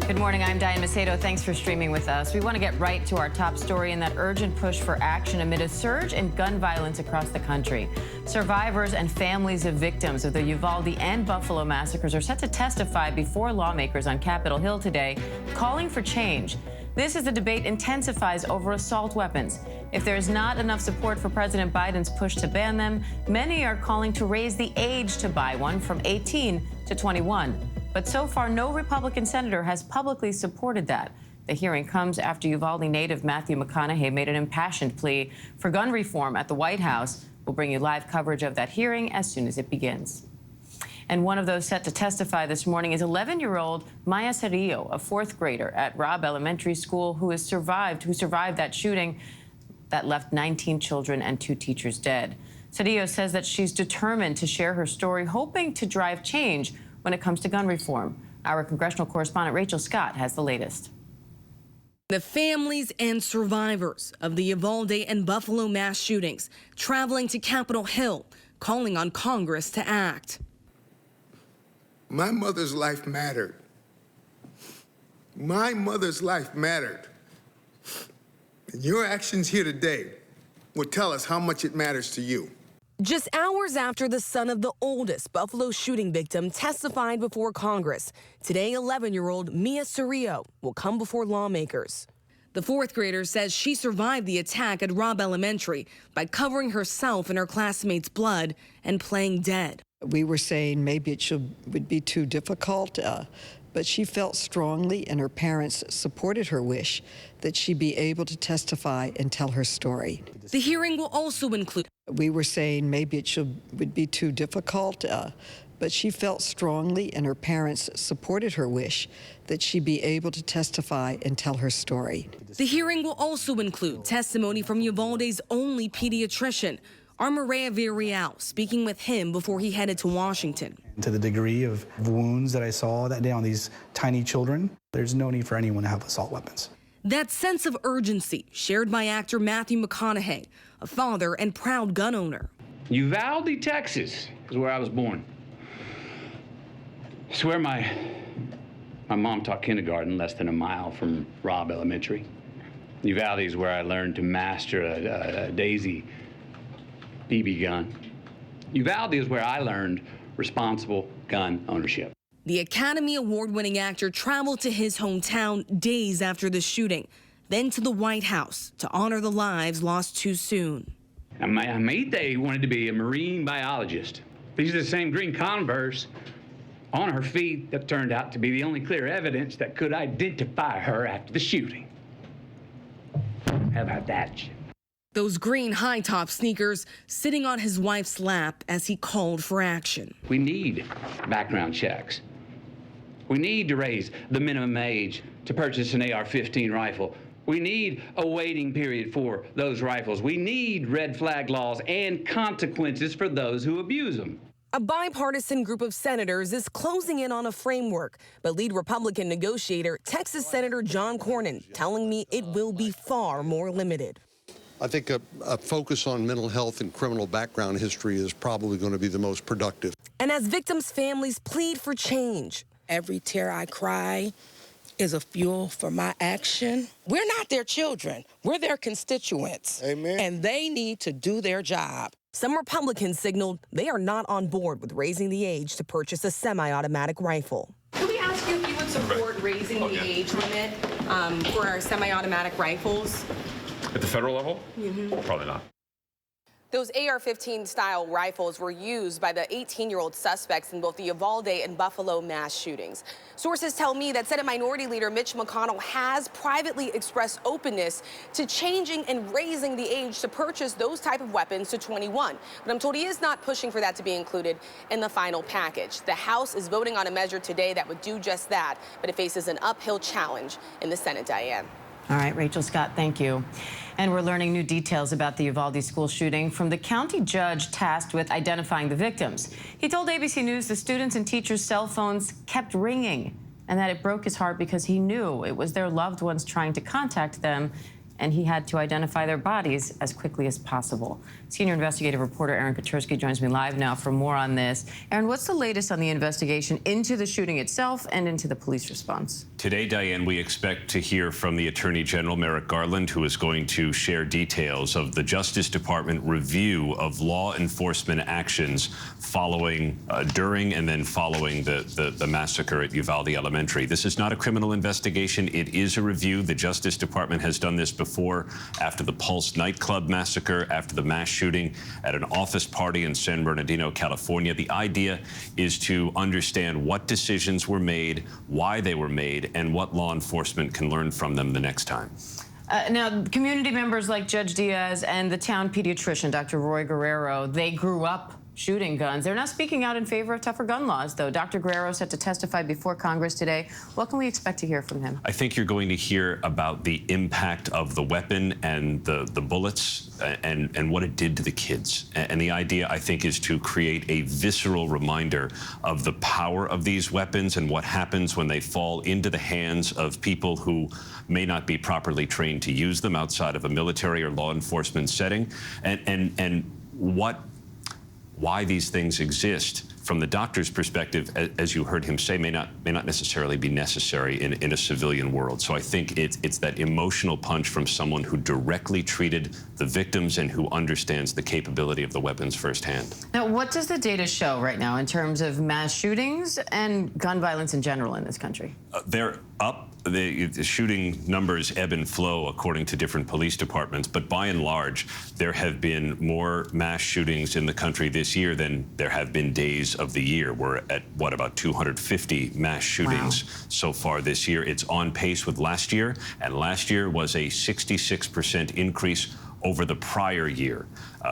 Good morning, I'm Diane Macedo. Thanks for streaming with us. We want to get right to our top story in that urgent push for action amid a surge in gun violence across the country. Survivors and families of victims of the Uvalde and Buffalo massacres are set to testify before lawmakers on Capitol Hill today, calling for change. This as the debate intensifies over assault weapons. If there is not enough support for President Biden's push to ban them, many are calling to raise the age to buy one from 18 to 21. But so far, no Republican senator has publicly supported that. The hearing comes after Uvalde native Matthew McConaughey made an impassioned plea for gun reform at the White House. We'll bring you live coverage of that hearing as soon as it begins. And one of those set to testify this morning is 11-year-old Maya Cerrillo, a fourth grader at Robb Elementary School who survived that shooting that left 19 children and 2 teachers dead. Cerrillo says that she's determined to share her story, hoping to drive change when it comes to gun reform. Our congressional correspondent Rachel Scott has the latest. The families and survivors of the Uvalde and Buffalo mass shootings traveling to Capitol Hill, calling on Congress to act. My mother's life mattered. My mother's life mattered. And your actions here today will tell us how much it matters to you. Just hours after the son of the oldest Buffalo shooting victim testified before Congress, today 11-year-old Maya Cerrillo will come before lawmakers. The fourth grader says she survived the attack at Robb Elementary by covering herself in her classmates' blood and playing dead. We were saying maybe it would be too difficult, but she felt strongly, and her parents supported her wish that she be able to testify and tell her story. The hearing will also include. We were saying maybe it would be too difficult, but she felt strongly, and her parents supported her wish that she be able to testify and tell her story. The hearing will also include testimony from Uvalde's only pediatrician, Armaria Villarreal, speaking with him before he headed to Washington. To the degree of wounds that I saw that day on these tiny children, there's no need for anyone to have assault weapons. That sense of urgency shared by actor Matthew McConaughey, a father and proud gun owner. Uvalde, Texas is where I was born. It's where my mom taught kindergarten less than a mile from Robb Elementary. Uvalde is where I learned to master a Daisy BB gun. Uvalde is where I learned responsible gun ownership. The Academy Award-winning actor traveled to his hometown days after the shooting, then to the White House to honor the lives lost too soon. And Mayte wanted to be a marine biologist. These are the same green Converse on her feet that turned out to be the only clear evidence that could identify her after the shooting. How about that? Those green high-top sneakers sitting on his wife's lap as he called for action. We need background checks. We need to raise the minimum age to purchase an AR-15 rifle. We need a waiting period for those rifles. We need red flag laws and consequences for those who abuse them. A bipartisan group of senators is closing in on a framework, but lead Republican negotiator, Texas Senator John Cornyn, telling me it will be far more limited. I think a focus on mental health and criminal background history is probably going to be the most productive. And as victims' families plead for change. Every tear I cry is a fuel for my action. We're not their children. We're their constituents. Amen. And they need to do their job. Some Republicans signaled they are not on board with raising the age to purchase a semi-automatic rifle. Can we ask you if you would support raising the age limit for our semi-automatic rifles? At the federal level? Probably not. Those AR-15 style rifles were used by the 18-year-old suspects in both the Uvalde and Buffalo mass shootings. Sources tell me that Senate Minority Leader Mitch McConnell has privately expressed openness to changing and raising the age to purchase those type of weapons to 21. But I'm told he is not pushing for that to be included in the final package. The House is voting on a measure today that would do just that, but it faces an uphill challenge in the Senate, Diane. All right, Rachel Scott, thank you. And we're learning new details about the Uvalde school shooting from the county judge tasked with identifying the victims. He told ABC News the students and teachers' cell phones kept ringing and that it broke his heart because he knew it was their loved ones trying to contact them and he had to identify their bodies as quickly as possible. Senior investigative reporter Aaron Katersky joins me live now for more on this. Aaron, what's the latest on the investigation into the shooting itself and into the police response? Today, Diane, we expect to hear from the Attorney General, Merrick Garland, who is going to share details of the Justice Department review of law enforcement actions following, during and then following the massacre at Uvalde Elementary. This is not a criminal investigation. It is a review. The Justice Department has done this before, after the Pulse nightclub massacre, after the mass shooting at an office party in San Bernardino, California. The idea is to understand what decisions were made, why they were made, and what law enforcement can learn from them the next time. Now, community members like Judge Diaz and the town pediatrician, Dr. Roy Guerrero, they grew up shooting guns. They're not speaking out in favor of tougher gun laws, though. Dr. Guerrero set to testify before Congress today. What can we expect to hear from him? I think you're going to hear about the impact of the weapon and the bullets and what it did to the kids. And the idea, I think, is to create a visceral reminder of the power of these weapons and what happens when they fall into the hands of people who may not be properly trained to use them outside of a military or law enforcement setting, and why these things exist from the doctor's perspective, as you heard him say, may not necessarily be necessary in a civilian world. So I think it's that emotional punch from someone who directly treated the victims and who understands the capability of the weapons firsthand. Now, what does the data show right now in terms of mass shootings and gun violence in general in this country? They're up. The shooting numbers ebb and flow according to different police departments, but by and large, there have been more mass shootings in the country this year than there have been days of the year. We're at, what, about 250 mass shootings so far this year. It's on pace with last year, and last year was a 66% increase over the prior year.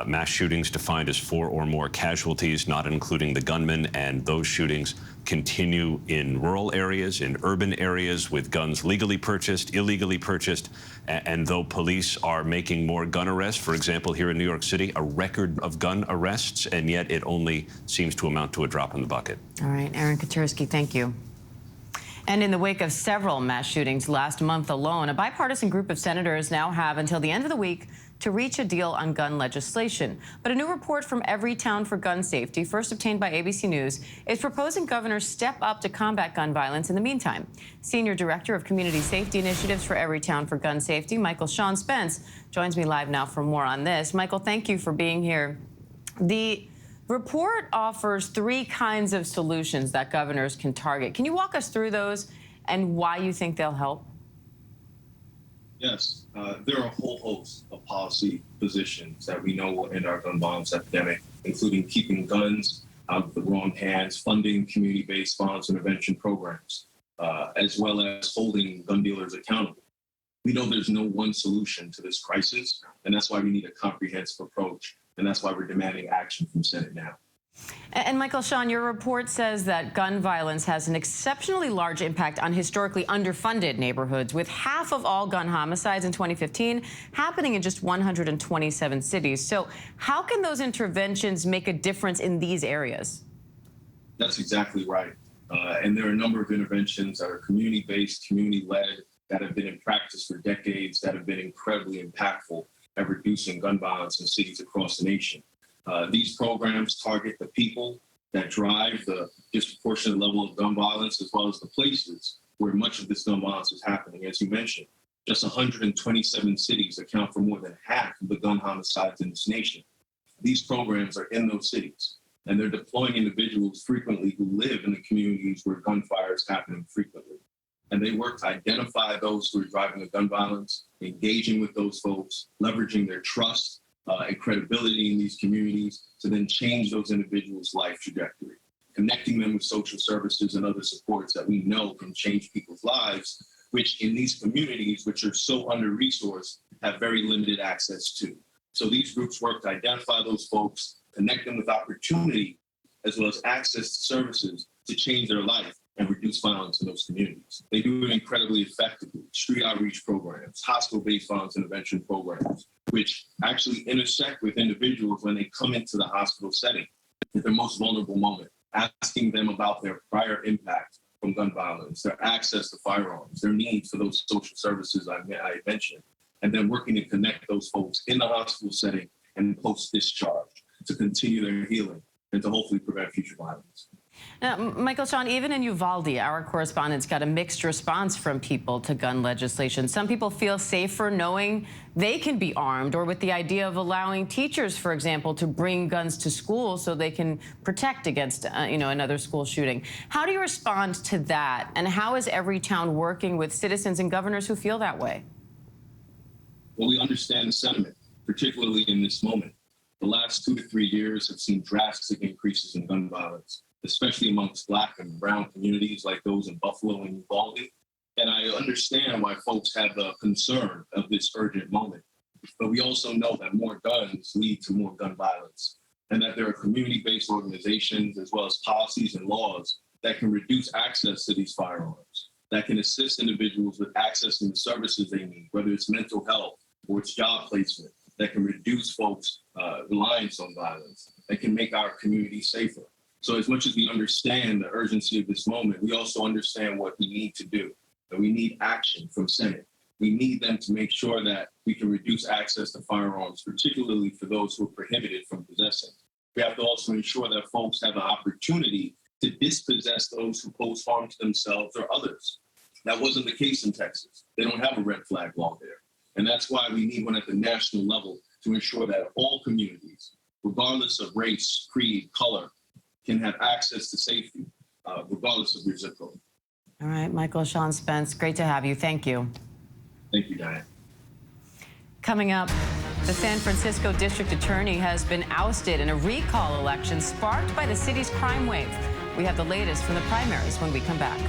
Mass shootings defined as 4 or more casualties, not including the gunman, and those shootings continue in rural areas, in urban areas, with guns legally purchased, illegally purchased. And though police are making more gun arrests, for example, here in New York City, a record of gun arrests, and yet it only seems to amount to a drop in the bucket. All right, Aaron Katersky, thank you. And in the wake of several mass shootings last month alone, a bipartisan group of senators now have until the end of the week to reach a deal on gun legislation. But a new report from Everytown for Gun Safety, first obtained by ABC News, is proposing governors step up to combat gun violence in the meantime. Senior Director of Community Safety Initiatives for Everytown for Gun Safety, Michael Sean Spence, joins me live now for more on this. Michael, thank you for being here. The report offers 3 kinds of solutions that governors can target. Can you walk us through those and why you think they'll help? Yes, there are a whole host of policy positions that we know will end our gun violence epidemic, including keeping guns out of the wrong hands, funding community-based violence intervention programs, as well as holding gun dealers accountable. We know there's no one solution to this crisis, and that's why we need a comprehensive approach, and that's why we're demanding action from Senate now. And Michael Sean, your report says that gun violence has an exceptionally large impact on historically underfunded neighborhoods, with half of all gun homicides in 2015 happening in just 127 cities. So how can those interventions make a difference in these areas? That's exactly right. And there are a number of interventions that are community-based, community-led, that have been in practice for decades, that have been incredibly impactful at reducing gun violence in cities across the nation. These programs target the people that drive the disproportionate level of gun violence, as well as the places where much of this gun violence is happening. As you mentioned, just 127 cities account for more than half of the gun homicides in this nation. These programs are in those cities, and they're deploying individuals frequently who live in the communities where gunfire is happening frequently. And they work to identify those who are driving the gun violence, engaging with those folks, leveraging their trust and credibility in these communities to then change those individuals' life trajectory, connecting them with social services and other supports that we know can change people's lives, which in these communities, which are so under-resourced, have very limited access to. So these groups work to identify those folks, connect them with opportunity, as well as access to services to change their life and reduce violence in those communities. They do it incredibly effectively. Street outreach programs, hospital-based violence intervention programs, which actually intersect with individuals when they come into the hospital setting at their most vulnerable moment, asking them about their prior impact from gun violence, their access to firearms, their needs for those social services I mentioned, and then working to connect those folks in the hospital setting and post-discharge to continue their healing and to hopefully prevent future violence. Now, Michael, Sean, even in Uvalde, our correspondents got a mixed response from people to gun legislation. Some people feel safer knowing they can be armed, or with the idea of allowing teachers, for example, to bring guns to school so they can protect against, another school shooting. How do you respond to that? And how is Everytown working with citizens and governors who feel that way? Well, we understand the sentiment, particularly in this moment. The last 2 to 3 years have seen drastic increases in gun violence, especially amongst Black and brown communities like those in Buffalo and Uvalde. And I understand why folks have the concern of this urgent moment. But we also know that more guns lead to more gun violence, and that there are community-based organizations as well as policies and laws that can reduce access to these firearms, that can assist individuals with accessing the services they need, whether it's mental health or it's job placement, that can reduce folks' reliance on violence, that can make our community safer. So as much as we understand the urgency of this moment, we also understand what we need to do. And we need action from Senate. We need them to make sure that we can reduce access to firearms, particularly for those who are prohibited from possessing. We have to also ensure that folks have an opportunity to dispossess those who pose harm to themselves or others. That wasn't the case in Texas. They don't have a red flag law there. And that's why we need one at the national level to ensure that all communities, regardless of race, creed, color, can have access to safety, regardless of your zip code. All right, Michael, Sean Spence, great to have you. Thank you. Thank you, Diane. Coming up, the San Francisco district attorney has been ousted in a recall election sparked by the city's crime wave. We have the latest from the primaries when we come back.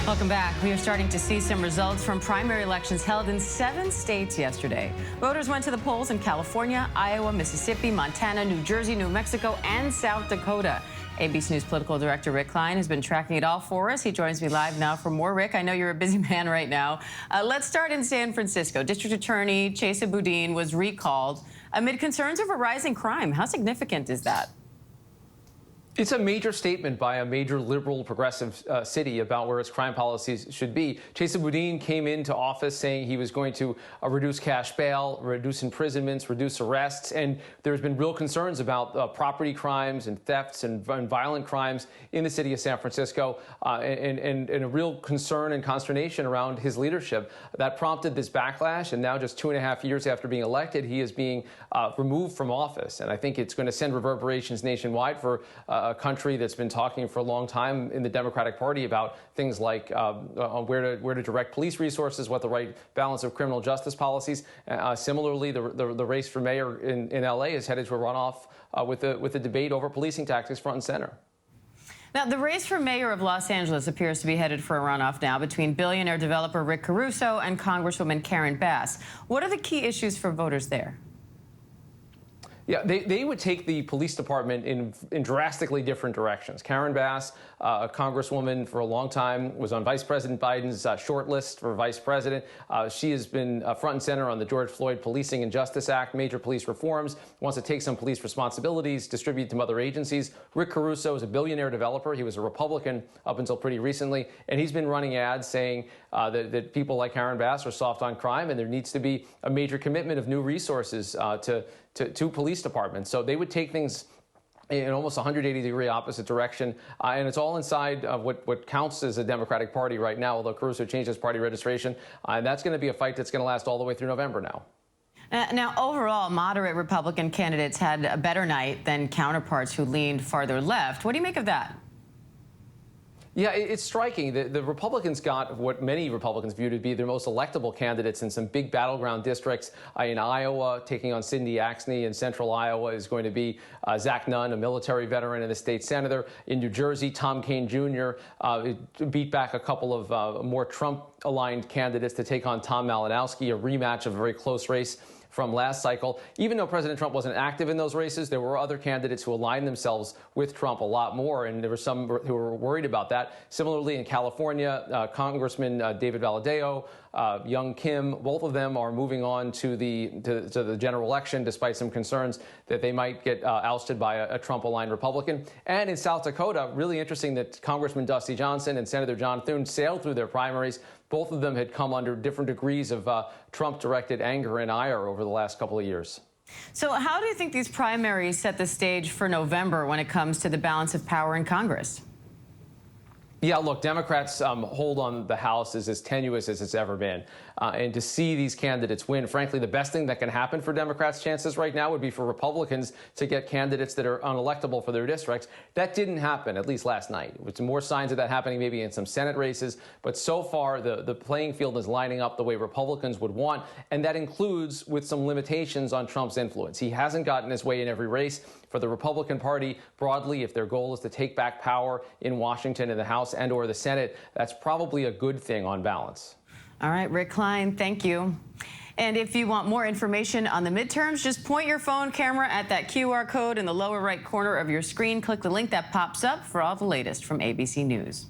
Welcome back. We are starting to see some results from primary elections held in 7 states yesterday. Voters went to the polls in California, Iowa, Mississippi, Montana, New Jersey, New Mexico, and South Dakota. ABC News political director Rick Klein has been tracking it all for us. He joins me live now for more. Rick, I know you're a busy man right now. Let's start in San Francisco. District Attorney Chesa Boudin was recalled amid concerns over rising crime. How significant is that? It's a major statement by a major liberal progressive city about where its crime policies should be. Chesa Boudin came into office saying he was going to reduce cash bail, reduce imprisonments, reduce arrests, and there's been real concerns about property crimes and thefts and violent crimes in the city of San Francisco, and a real concern and consternation around his leadership. That prompted this backlash, and now just 2.5 years after being elected, he is being removed from office. And I think it's going to send reverberations nationwide for a country that's been talking for a long time in the Democratic Party about things like where to direct police resources, what the right balance of criminal justice policies. Similarly, the race for mayor in LA is headed to a runoff with the debate over policing tactics front and center. Now, the race for mayor of Los Angeles appears to be headed for a runoff now between billionaire developer Rick Caruso and Congresswoman Karen Bass. What are the key issues for voters there? Yeah, they would take the police department in drastically different directions. Karen Bass, a congresswoman for a long time, was on Vice President Biden's short list for vice president. She has been front and center on the George Floyd Policing and Justice Act, major police reforms, wants to take some police responsibilities, distribute them to other agencies. Rick Caruso is a billionaire developer. He was a Republican up until pretty recently, and he's been running ads saying that people like Karen Bass are soft on crime, and there needs to be a major commitment of new resources to police departments. So they would take things in almost 180-degree opposite direction, and it's all inside of what counts as a Democratic Party right now, although Caruso changed his party registration, and that's going to be a fight that's going to last all the way through November now. Now, overall, moderate Republican candidates had a better night than counterparts who leaned farther left. What do you make of that? Yeah, it's striking. The Republicans got what many Republicans view to be their most electable candidates in some big battleground districts. In Iowa, taking on Cindy Axne. In central Iowa is going to be Zach Nunn, a military veteran and a state senator. In New Jersey, Tom Kean Jr. Beat back a couple of more Trump-aligned candidates to take on Tom Malinowski, a rematch of a very close race from last cycle. Even though President Trump wasn't active in those races, there were other candidates who aligned themselves with Trump a lot more, and there were some who were worried about that. Similarly, in California, Congressman David Valadao, Young Kim, both of them are moving on to the general election, despite some concerns that they might get ousted by a Trump-aligned Republican. And in South Dakota, really interesting that Congressman Dusty Johnson and Senator John Thune sailed through their primaries. Both of them had come under different degrees of Trump-directed anger and ire over the last couple of years. So how do you think these primaries set the stage for November when it comes to the balance of power in Congress? Yeah, look, Democrats' hold on the House is as tenuous as it's ever been. And to see these candidates win, frankly, the best thing that can happen for Democrats' chances right now would be for Republicans to get candidates that are unelectable for their districts. That didn't happen, at least last night. With more signs of that happening maybe in some Senate races. But so far, the playing field is lining up the way Republicans would want. And that includes with some limitations on Trump's influence. He hasn't gotten his way in every race. For the Republican Party broadly, if their goal is to take back power in Washington in the House and or the Senate, that's probably a good thing on balance. All right, Rick Klein, thank you. And if you want more information on the midterms, just point your phone camera at that QR code in the lower right corner of your screen. Click the link that pops up for all the latest from ABC News.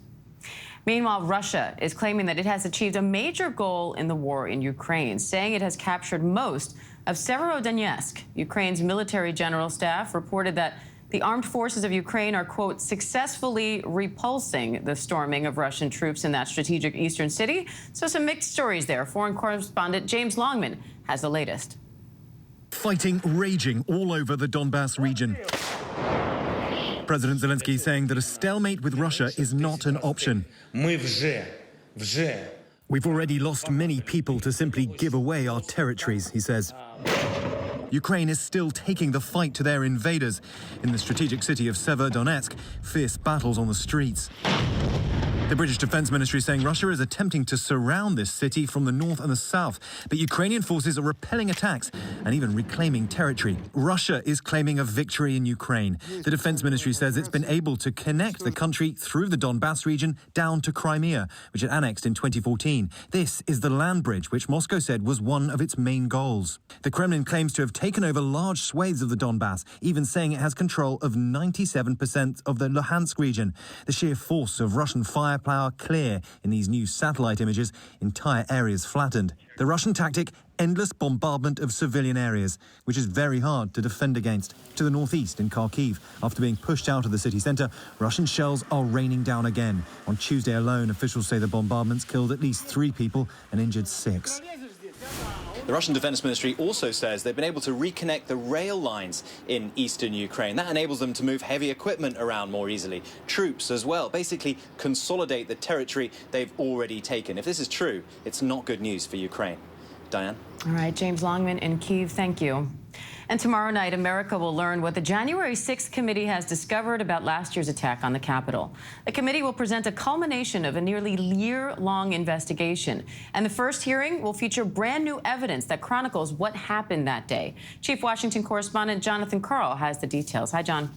Meanwhile, Russia is claiming that it has achieved a major goal in the war in Ukraine, saying it has captured most of Severodonetsk. Ukraine's military general staff reported that the armed forces of Ukraine are, quote, successfully repulsing the storming of Russian troops in that strategic eastern city. So some mixed stories there. Foreign correspondent James Longman has the latest. Fighting raging all over the Donbass region. President Zelensky saying that a stalemate with Russia is not an option. We've already lost many people to simply give away our territories, he says. Ukraine is still taking the fight to their invaders. In the strategic city of Severodonetsk, fierce battles on the streets. The British Defense Ministry saying Russia is attempting to surround this city from the north and the south, but Ukrainian forces are repelling attacks and even reclaiming territory. Russia is claiming a victory in Ukraine. The Defense Ministry says it's been able to connect the country through the Donbass region down to Crimea, which it annexed in 2014. This is the land bridge, which Moscow said was one of its main goals. The Kremlin claims to have taken over large swathes of the Donbass, even saying it has control of 97% of the Luhansk region. The sheer force of Russian fire firepower clear. In these new satellite images, entire areas flattened. The Russian tactic, endless bombardment of civilian areas, which is very hard to defend against. To the northeast in Kharkiv, after being pushed out of the city centre, Russian shells are raining down again. On Tuesday alone, officials say the bombardments killed at least 3 people and injured 6. The Russian Defense Ministry also says they've been able to reconnect the rail lines in eastern Ukraine. That enables them to move heavy equipment around more easily, troops as well, basically consolidate the territory they've already taken. If this is true, it's not good news for Ukraine. Diane? All right, James Longman in Kyiv, thank you. And tomorrow night, America will learn what the January 6th committee has discovered about last year's attack on the Capitol. The committee will present a culmination of a nearly year-long investigation. And the first hearing will feature brand new evidence that chronicles what happened that day. Chief Washington correspondent Jonathan Karl has the details. Hi, John.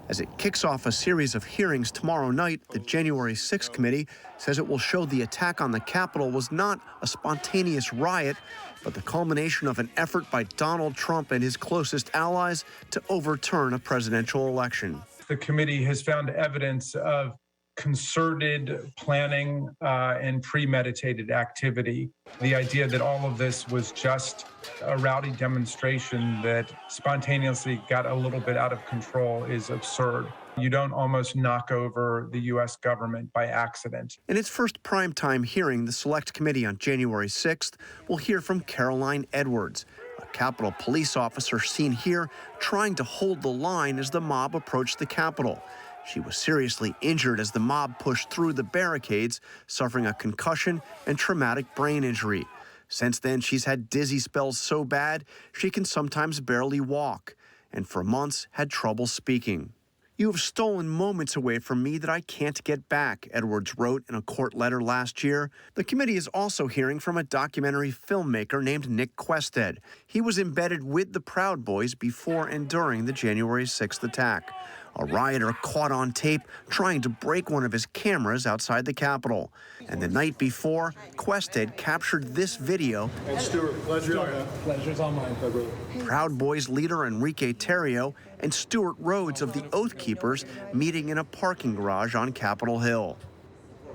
As it kicks off a series of hearings tomorrow night, the January 6th committee says it will show the attack on the Capitol was not a spontaneous riot, but the culmination of an effort by Donald Trump and his closest allies to overturn a presidential election. The committee has found evidence of concerted planning and premeditated activity. The idea that all of this was just a rowdy demonstration that spontaneously got a little bit out of control is absurd. You don't almost knock over the U.S. government by accident. In its first primetime hearing, the Select Committee on January 6th will hear from Caroline Edwards, a Capitol police officer seen here trying to hold the line as the mob approached the Capitol. She was seriously injured as the mob pushed through the barricades, suffering a concussion and traumatic brain injury. Since then, she's had dizzy spells so bad she can sometimes barely walk, and for months had trouble speaking. "You have stolen moments away from me that I can't get back," Edwards wrote in a court letter last year. The committee is also hearing from a documentary filmmaker named Nick Quested. He was embedded with the Proud Boys before and during the January 6th attack. A rioter caught on tape trying to break one of his cameras outside the Capitol. And the night before, Quested captured this video. And Stuart, pleasure's all mine, brother. Proud Boys leader Enrique Tarrio and Stuart Rhodes of the Oath Keepers meeting in a parking garage on Capitol Hill.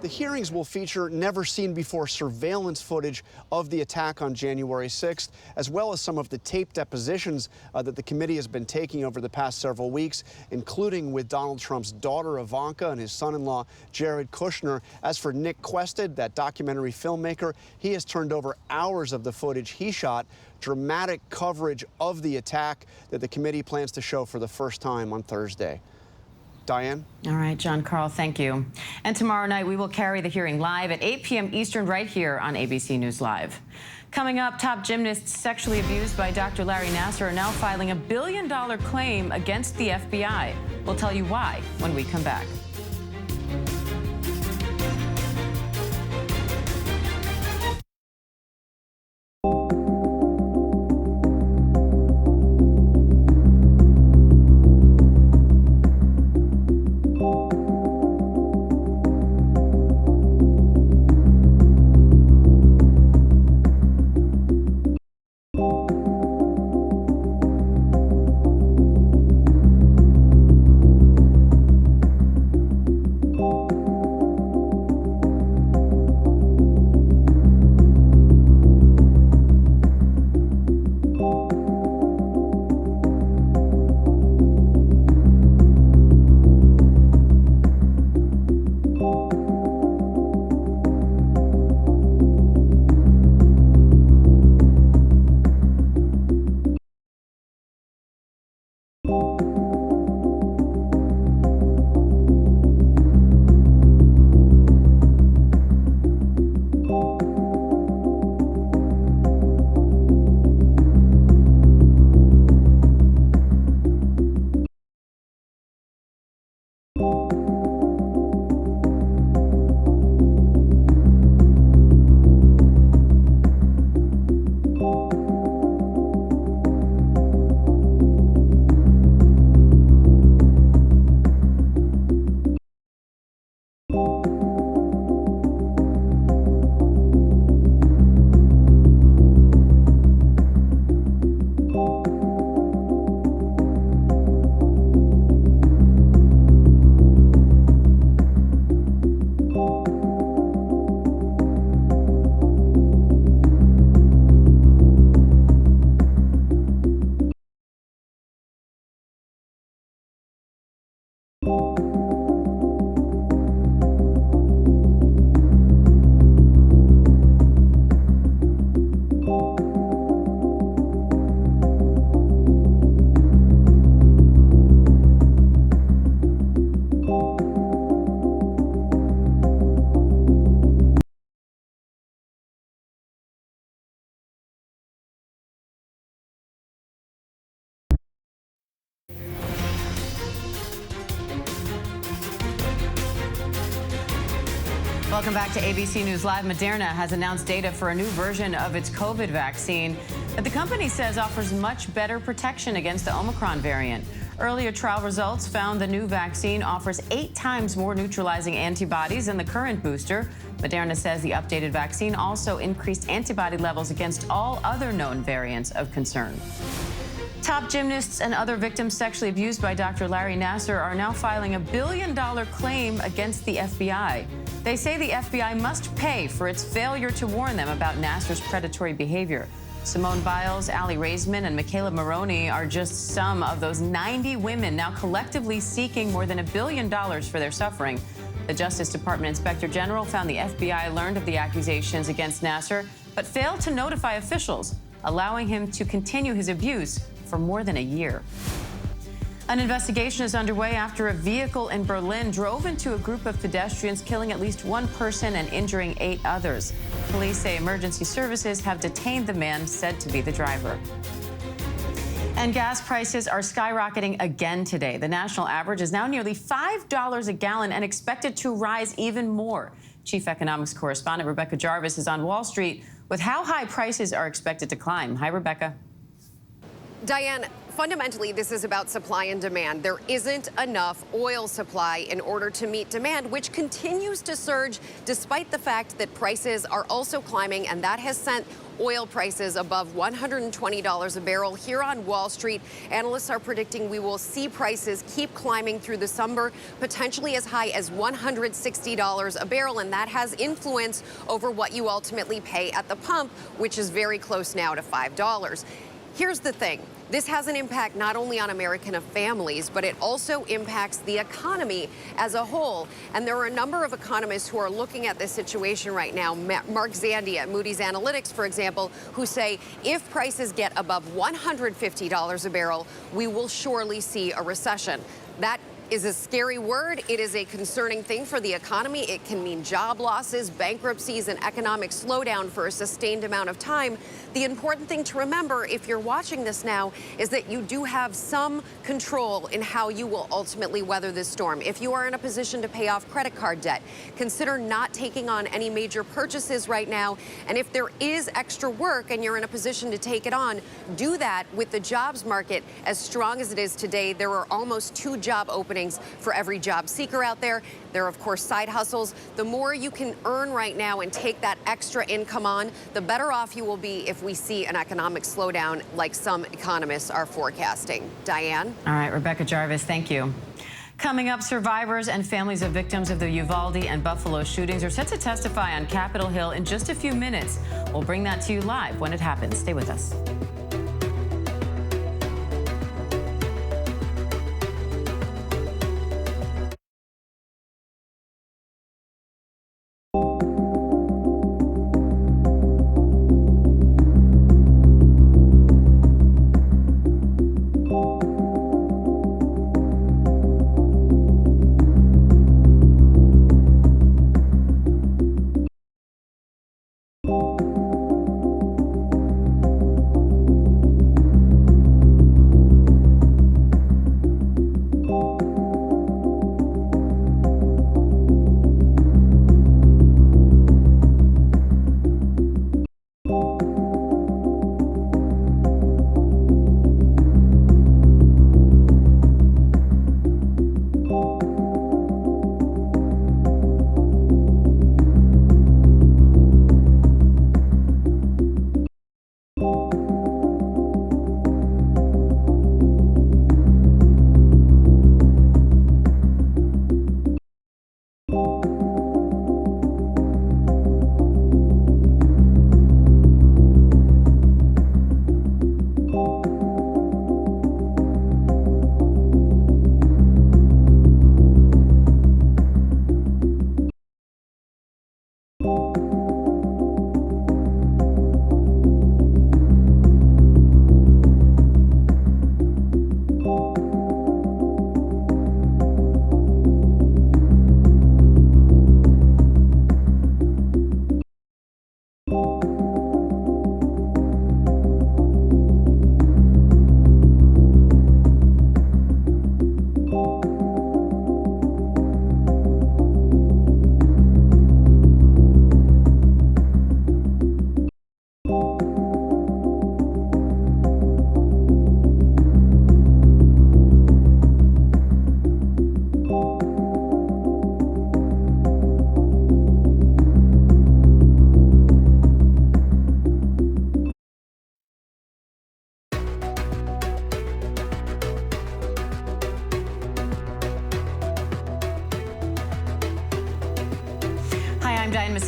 The hearings will feature never-seen-before surveillance footage of the attack on January 6th, as well as some of the tape depositions that the committee has been taking over the past several weeks, including with Donald Trump's daughter Ivanka and his son-in-law Jared Kushner. As for Nick Quested, that documentary filmmaker, he has turned over hours of the footage he shot, dramatic coverage of the attack that the committee plans to show for the first time on Thursday. Diane? All right, John Karl, thank you. And tomorrow night, we will carry the hearing live at 8 p.m. Eastern right here on ABC News Live. Coming up, top gymnasts sexually abused by Dr. Larry Nassar are now filing a $1 billion claim against the FBI. We'll tell you why when we come back. Welcome back to ABC News Live. Moderna has announced data for a new version of its COVID vaccine that the company says offers much better protection against the Omicron variant. Earlier trial results found the new vaccine offers 8 times more neutralizing antibodies than the current booster. Moderna says the updated vaccine also increased antibody levels against all other known variants of concern. Top gymnasts and other victims sexually abused by Dr. Larry Nassar are now filing $1 billion claim against the FBI. They say the FBI must pay for its failure to warn them about Nassar's predatory behavior. Simone Biles, Allie Raisman, and Michaela Maroney are just some of those 90 women now collectively seeking more than $1 billion for their suffering. The Justice Department Inspector General found the FBI learned of the accusations against Nassar, but failed to notify officials, allowing him to continue his abuse for more than a year. An investigation is underway after a vehicle in Berlin drove into a group of pedestrians, killing at least 1 person and injuring 8 others. Police say emergency services have detained the man said to be the driver. And gas prices are skyrocketing again today. The national average is now nearly $5 a gallon and expected to rise even more. Chief economics correspondent Rebecca Jarvis is on Wall Street with how high prices are expected to climb. Hi, Rebecca. Diane, fundamentally, this is about supply and demand. There isn't enough oil supply in order to meet demand, which continues to surge despite the fact that prices are also climbing, and that has sent oil prices above $120 a barrel here on Wall Street. Analysts are predicting we will see prices keep climbing through the summer, potentially as high as $160 a barrel, and that has influence over what you ultimately pay at the pump, which is very close now to $5. Here's the thing. This has an impact not only on American families, but it also impacts the economy as a whole. And there are a number of economists who are looking at this situation right now. Mark Zandi at Moody's Analytics, for example, who say if prices get above $150 a barrel, we will surely see a recession. That is a scary word. It is a concerning thing for the economy. It can mean job losses, bankruptcies, and economic slowdown for a sustained amount of time. The important thing to remember, if you're watching this now, is that you do have some control in how you will ultimately weather this storm. If you are in a position to pay off credit card debt, consider not taking on any major purchases right now. And if there is extra work and you're in a position to take it on, do that. With the jobs market as strong as it is today, there are almost 2 job openings for every job seeker out there. There are, of course, side hustles. The more you can earn right now and take that extra income on, the better off you will be if we see an economic slowdown like some economists are forecasting. Diane? All right, Rebecca Jarvis, thank you. Coming up, survivors and families of victims of the Uvalde and Buffalo shootings are set to testify on Capitol Hill in just a few minutes. We'll bring that to you live when it happens. Stay with us.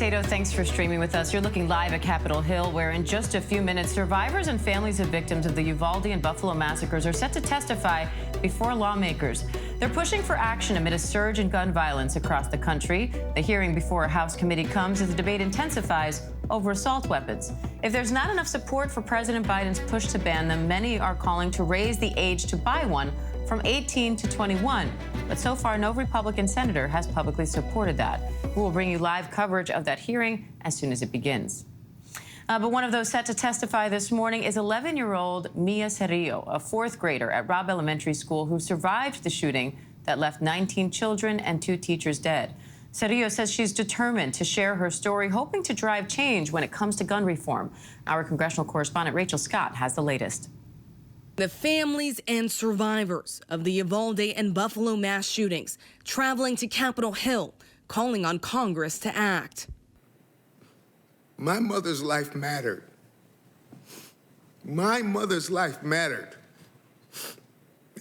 Sato, thanks for streaming with us. You're looking live at Capitol Hill, where in just a few minutes, survivors and families of victims of the Uvalde and Buffalo massacres are set to testify before lawmakers. They're pushing for action amid a surge in gun violence across the country. The hearing before a House committee comes as the debate intensifies over assault weapons. If there's not enough support for President Biden's push to ban them, many are calling to raise the age to buy one from 18 to 21. But so far, no Republican senator has publicly supported that. We will bring you live coverage of that hearing as soon as it begins. But one of those set to testify this morning is 11-year-old Mia Cerrillo, a fourth grader at Robb Elementary School who survived the shooting that left 19 children and 2 teachers dead. Cerrillo says she's determined to share her story, hoping to drive change when it comes to gun reform. Our congressional correspondent Rachel Scott has the latest. The families and survivors of the Uvalde and Buffalo mass shootings traveling to Capitol Hill, calling on Congress to act. My mother's life mattered. My mother's life mattered.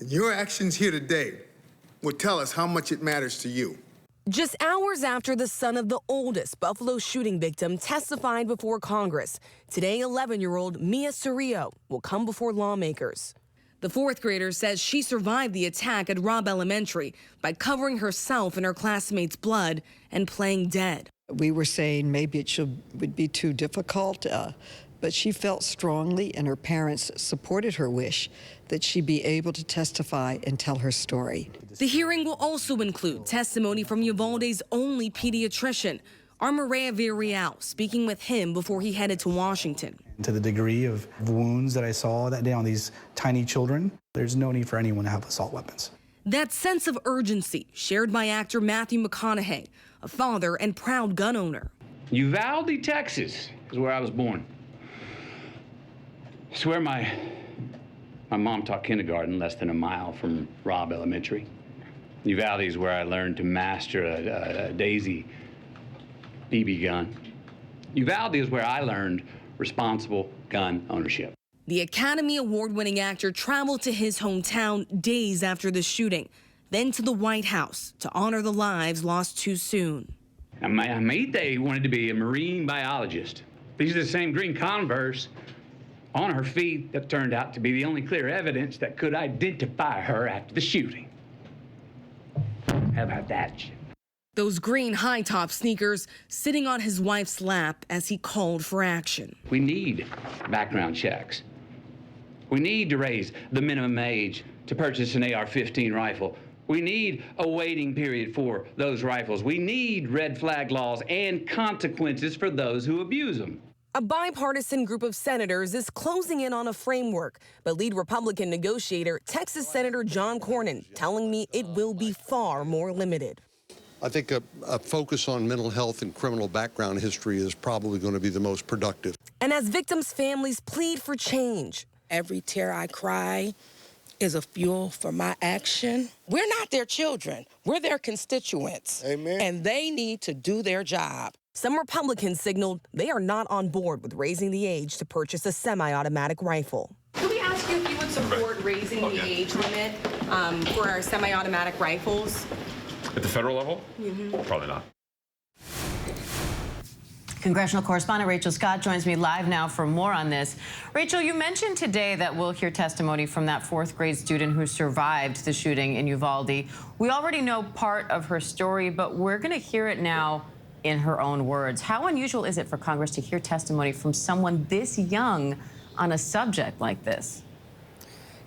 And your actions here today will tell us how much it matters to you. Just hours after the son of the oldest Buffalo shooting victim testified before Congress, today 11-year-old Mia Cerrillo will come before lawmakers. The fourth grader says she survived the attack at Robb Elementary by covering herself in her classmates' blood and playing dead. We were saying maybe it would be too difficult, but she felt strongly, and her parents supported her wish that she be able to testify and tell her story. The hearing will also include testimony from Uvalde's only pediatrician, Armaria Villarreal, speaking with him before he headed to Washington. To the degree of wounds that I saw that day on these tiny children, there's no need for anyone to have assault weapons. That sense of urgency shared by actor Matthew McConaughey, a father and proud gun owner. Uvalde, Texas is where I was born. I swear my mom taught kindergarten less than a mile from Robb Elementary. Uvalde is where I learned to master a Daisy BB gun. Uvalde is where I learned responsible gun ownership. The Academy Award-winning actor traveled to his hometown days after the shooting, then to the White House to honor the lives lost too soon. Maite wanted to be a marine biologist. These are the same green Converse on her feet that turned out to be the only clear evidence that could identify her after the shooting. How about that shit? Those green high-top sneakers sitting on his wife's lap as he called for action. We need background checks. We need to raise the minimum age to purchase an AR-15 rifle. We need a waiting period for those rifles. We need red flag laws and consequences for those who abuse them. A bipartisan group of senators is closing in on a framework, but lead Republican negotiator Texas Senator John Cornyn telling me it will be far more limited. I think a focus on mental health and criminal background history is probably going to be the most productive. And as victims' families plead for change. Every tear I cry is a fuel for my action. We're not their children. We're their constituents. Amen. And they need to do their job. Some Republicans signaled they are not on board with raising the age to purchase a semi-automatic rifle. Could we ask you if you would support raising the age limit for our semi-automatic rifles? At the federal level? Probably not. Congressional correspondent Rachel Scott joins me live now for more on this. Rachel, you mentioned today that we'll hear testimony from that fourth grade student who survived the shooting in Uvalde. We already know part of her story, but we're going to hear it now in her own words. How unusual is it for Congress to hear testimony from someone this young on a subject like this?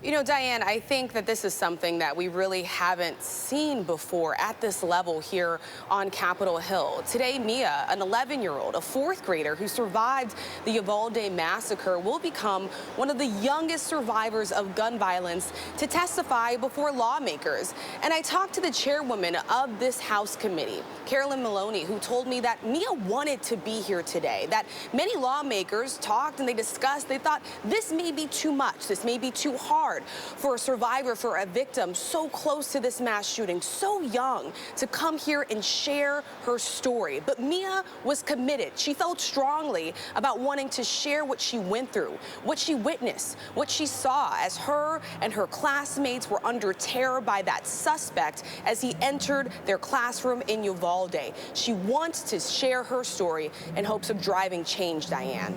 You know, Diane, I think that this is something that we really haven't seen before at this level here on Capitol Hill. Today, Mia, an 11-year-old, a fourth grader who survived the Uvalde massacre, will become one of the youngest survivors of gun violence to testify before lawmakers. And I talked to the chairwoman of this House committee, Carolyn Maloney, who told me that Mia wanted to be here today, that many lawmakers talked and they discussed, they thought this may be too much, this may be too hard. hard for a survivor, for a victim so close to this mass shooting, so young, to come here and share her story. But Mia was committed. She felt strongly about wanting to share what she went through, what she witnessed, what she saw as her and her classmates were under terror by that suspect as he entered their classroom in Uvalde. She wants to share her story in hopes of driving change, Diane.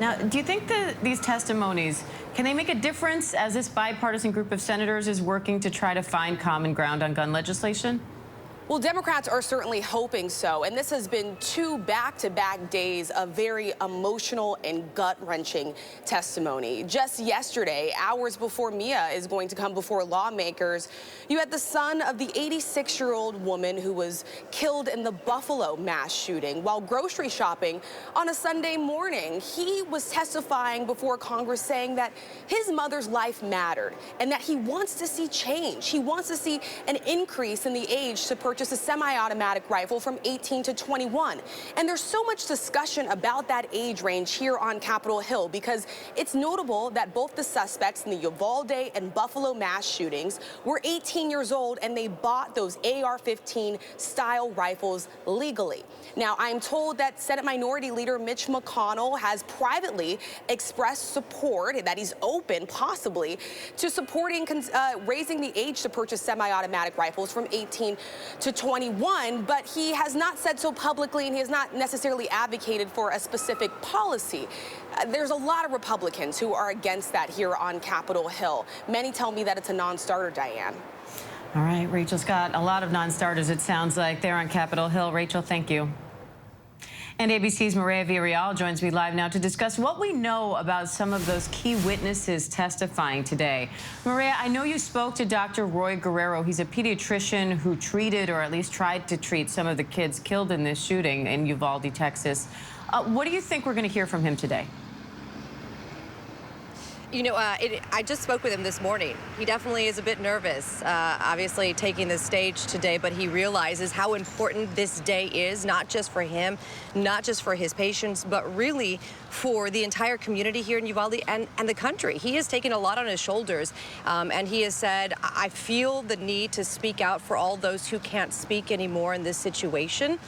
Now, do you think that these testimonies, can they make a difference as this bipartisan group of senators is working to try to find common ground on gun legislation? Well, Democrats are certainly hoping so, and this has been two back-to-back days of very emotional and gut-wrenching testimony. Just yesterday, hours before Mia is going to come before lawmakers, you had the son of the 86-year-old woman who was killed in the Buffalo mass shooting while grocery shopping on a Sunday morning. He was testifying before Congress saying that his mother's life mattered and that he wants to see change. He wants to see an increase in the age to purchase a semi-automatic rifle from 18 to 21. And there's so much discussion about that age range here on Capitol Hill because it's notable that both the suspects in the Uvalde and Buffalo mass shootings were 18 years old and they bought those AR-15 style rifles legally. Now, I'm told that Senate Minority Leader Mitch McConnell has privately expressed support, that he's open possibly to supporting raising the age to purchase semi-automatic rifles from 18 to 21, but he has not said so publicly and he has not necessarily advocated for a specific policy. There's a lot of Republicans who are against that here on Capitol Hill. Many tell me that it's a non-starter, Diane. All right, Rachel's got a lot of non-starters, it sounds like, there on Capitol Hill. Rachel, thank you. And ABC's Maria Villarreal joins me live now to discuss what we know about some of those key witnesses testifying today. Maria, I know you spoke to Dr. Roy Guerrero. He's a pediatrician who treated, or at least tried to treat, some of the kids killed in this shooting in Uvalde, Texas. What do you think we're going to hear from him today? You know, I just spoke with him this morning. He definitely is a bit nervous, obviously taking the stage today, but he realizes how important this day is, not just for him, not just for his patients, but really for the entire community here in Uvalde and the country. He has taken a lot on his shoulders, and he has said, I feel the need to speak out for all those who can't speak anymore in this situation.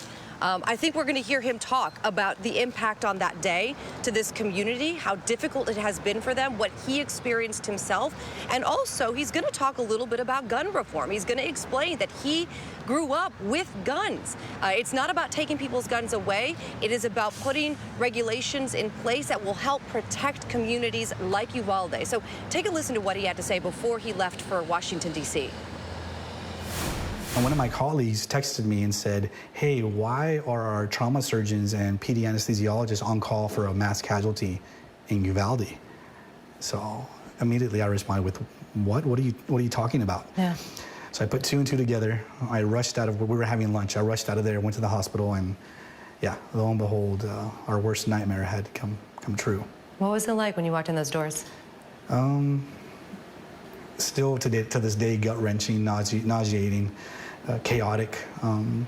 I think we're going to hear him talk about the impact on that day to this community, how difficult it has been for them, what he experienced himself, and also he's going to talk a little bit about gun reform. He's going to explain that he grew up with guns. It's not about taking people's guns away. It is about putting regulations in place that will help protect communities like Uvalde. So take a listen to what he had to say before he left for Washington, D.C. And one of my colleagues texted me and said, hey, why are our trauma surgeons and PD anesthesiologists on call for a mass casualty in Uvalde? So immediately I responded with, what? What are you talking about? Yeah. So I put two and two together. I rushed out of where we were having lunch. I rushed out of there, went to the hospital, and yeah, lo and behold, our worst nightmare had come true. What was it like when you walked in those doors? Still to this day, gut-wrenching, nauseating, chaotic. You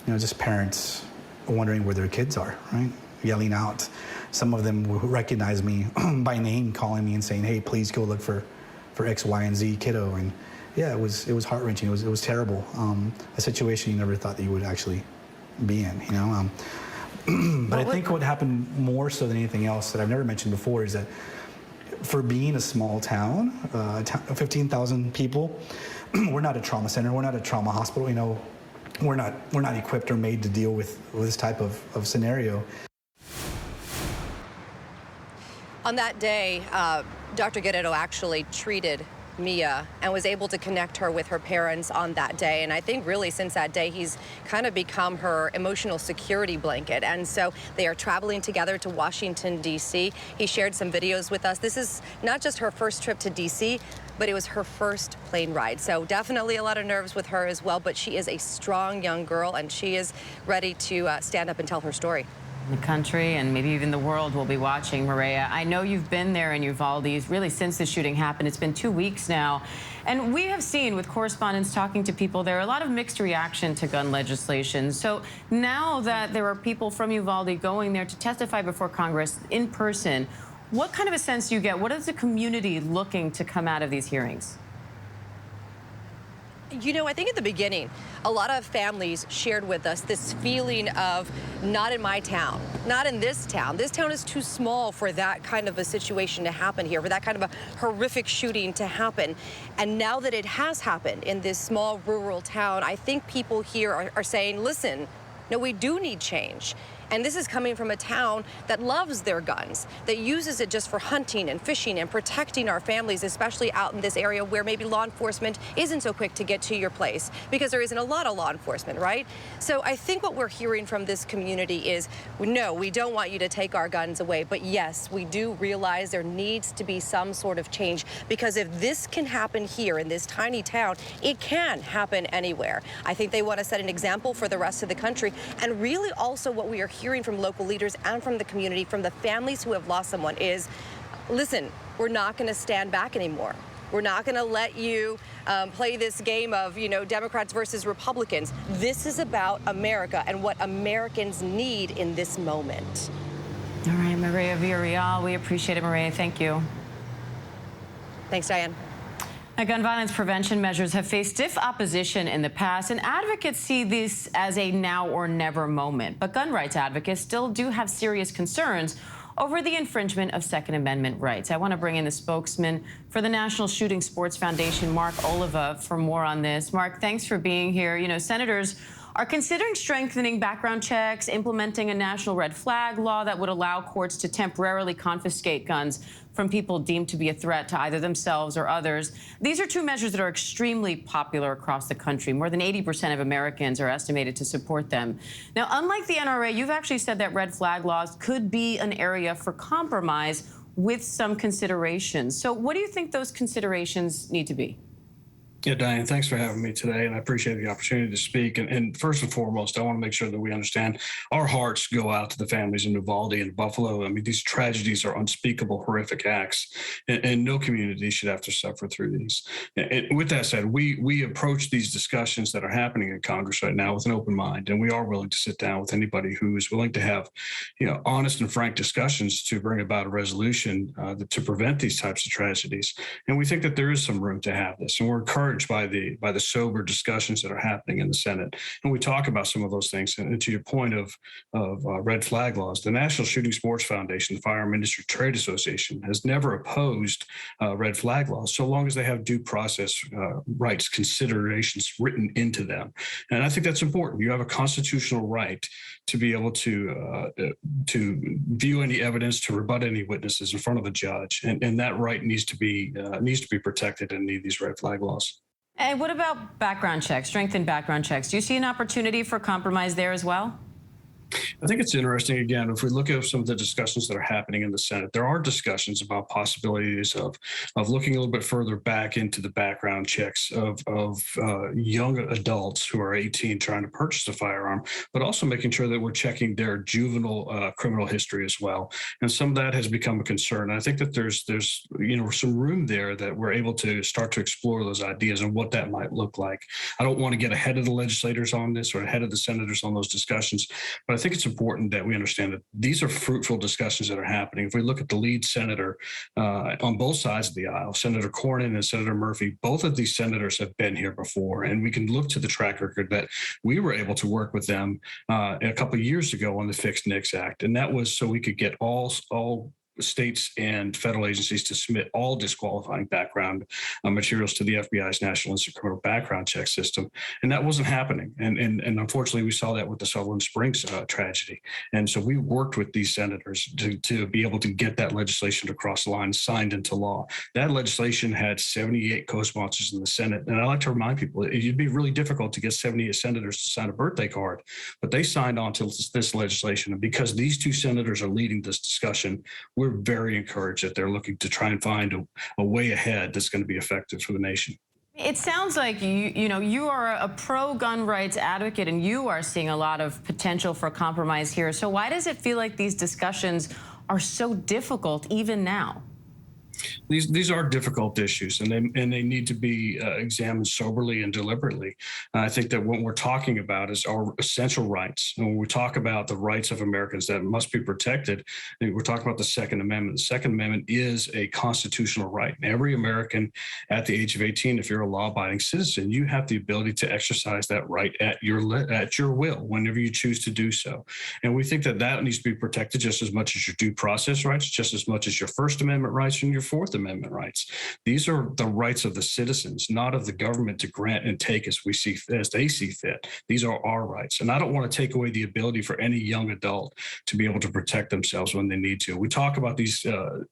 know, just parents wondering where their kids are, right? Yelling out. Some of them who recognize me by name, calling me and saying, "Hey, please go look for X, Y, and Z kiddo." And yeah, it was heart-wrenching. It was terrible. A situation you never thought that you would actually be in, you know. But I think what happened more so than anything else that I've never mentioned before is that for being a small town, 15,000 people, we're not a trauma center, we're not a trauma hospital, you know, we're not equipped or made to deal with this type of scenario. On that day, Dr. Guerrero actually treated Mia and was able to connect her with her parents on that day. And I think really since that day, he's kind of become her emotional security blanket. And so they are traveling together to Washington, D.C. He shared some videos with us. This is not just her first trip to D.C., but it was her first plane ride. So definitely a lot of nerves with her as well, but she is a strong young girl and she is ready to stand up and tell her story. The country and maybe even the world will be watching, Maria. I know you've been there in Uvalde really since the shooting happened. It's been 2 weeks now. And we have seen with correspondents talking to people there a lot of mixed reaction to gun legislation. So now that there are people from Uvalde going there to testify before Congress in person, what kind of a sense do you get? What is the community looking to come out of these hearings? You know, I think at the beginning, a lot of families shared with us this feeling of not in my town, not in this town. This town is too small for that kind of a situation to happen here, for that kind of a horrific shooting to happen. And now that it has happened in this small rural town, I think people here are saying, listen, no, we do need change. And this is coming from a town that loves their guns, that uses it just for hunting and fishing and protecting our families, especially out in this area where maybe law enforcement isn't so quick to get to your place because there isn't a lot of law enforcement, right? So I think what we're hearing from this community is, no, we don't want you to take our guns away, but yes, we do realize there needs to be some sort of change, because if this can happen here in this tiny town, it can happen anywhere. I think they want to set an example for the rest of the country, and really also what we are hearing from local leaders and from the community, from the families who have lost someone, is, listen, we're not going to stand back anymore. We're not going to let you play this game of, you know, Democrats versus Republicans. This is about America and what Americans need in this moment. All right, Maria Villarreal, we appreciate it, Maria. Thank you. Thanks, Diane. Now, gun violence prevention measures have faced stiff opposition in the past, and advocates see this as a now or never moment. But gun rights advocates still do have serious concerns over the infringement of Second Amendment rights. I want to bring in the spokesman for the National Shooting Sports Foundation, Mark Oliva, for more on this. Mark, thanks for being here. You know, senators are considering strengthening background checks, implementing a national red flag law that would allow courts to temporarily confiscate guns from people deemed to be a threat to either themselves or others. These are two measures that are extremely popular across the country. More than 80% of Americans are estimated to support them. Now, unlike the NRA, you've actually said that red flag laws could be an area for compromise with some considerations. So what do you think those considerations need to be? Yeah, Diane, thanks for having me today, and I appreciate the opportunity to speak. And first and foremost, I want to make sure that we understand our hearts go out to the families in Uvalde and Buffalo. I mean, these tragedies are unspeakable, horrific acts, and no community should have to suffer through these. And with that said, we approach these discussions that are happening in Congress right now with an open mind, and we are willing to sit down with anybody who is willing to have, you know, honest and frank discussions to bring about a resolution to prevent these types of tragedies. And we think that there is some room to have this, and we're encouraged by the sober discussions that are happening in the Senate. And we talk about some of those things. And to your point of red flag laws, the National Shooting Sports Foundation, the Firearm Industry Trade Association, has never opposed red flag laws so long as they have due process rights considerations written into them. And I think that's important. You have a constitutional right to be able to view any evidence, to rebut any witnesses in front of a judge, and that right needs to be protected in any of these red flag laws. And what about background checks, strengthened background checks? Do you see an opportunity for compromise there as well? I think it's interesting, again, if we look at some of the discussions that are happening in the Senate, there are discussions about possibilities of looking a little bit further back into the background checks of young adults who are 18 trying to purchase a firearm, but also making sure that we're checking their juvenile criminal history as well. And some of that has become a concern. And I think that there's you know, some room there that we're able to start to explore those ideas and what that might look like. I don't want to get ahead of the legislators on this or ahead of the senators on those discussions, but I think it's important that we understand that these are fruitful discussions that are happening. If we look at the lead senator on both sides of the aisle, Senator Cornyn and Senator Murphy, both of these senators have been here before, and we can look to the track record that we were able to work with them a couple of years ago on the Fixed NICS Act, and that was so we could get all states and federal agencies to submit all disqualifying background materials to the FBI's National Instant Criminal Background Check system. And that wasn't happening. And unfortunately, we saw that with the Sutherland Springs tragedy. And so we worked with these senators to be able to get that legislation across the line, signed into law. That legislation had 78 co-sponsors in the Senate. And I like to remind people, it'd be really difficult to get 78 senators to sign a birthday card, but they signed on to this legislation. And because these two senators are leading this discussion, we're very encouraged that they're looking to try and find a way ahead that's going to be effective for the nation. It sounds like you are a pro-gun rights advocate, and you are seeing a lot of potential for compromise here. So why does it feel like these discussions are so difficult even now? These are difficult issues, and they need to be examined soberly and deliberately. I think that what we're talking about is our essential rights. And when we talk about the rights of Americans that must be protected, we're talking about the Second Amendment. The Second Amendment is a constitutional right. And every American at the age of 18, if you're a law-abiding citizen, you have the ability to exercise that right at your will, whenever you choose to do so. And we think that that needs to be protected just as much as your due process rights, just as much as your First Amendment rights and your Fourth Amendment rights. These are the rights of the citizens, not of the government to grant and take as they see fit. These are our rights. And I don't want to take away the ability for any young adult to be able to protect themselves when they need to. We talk about these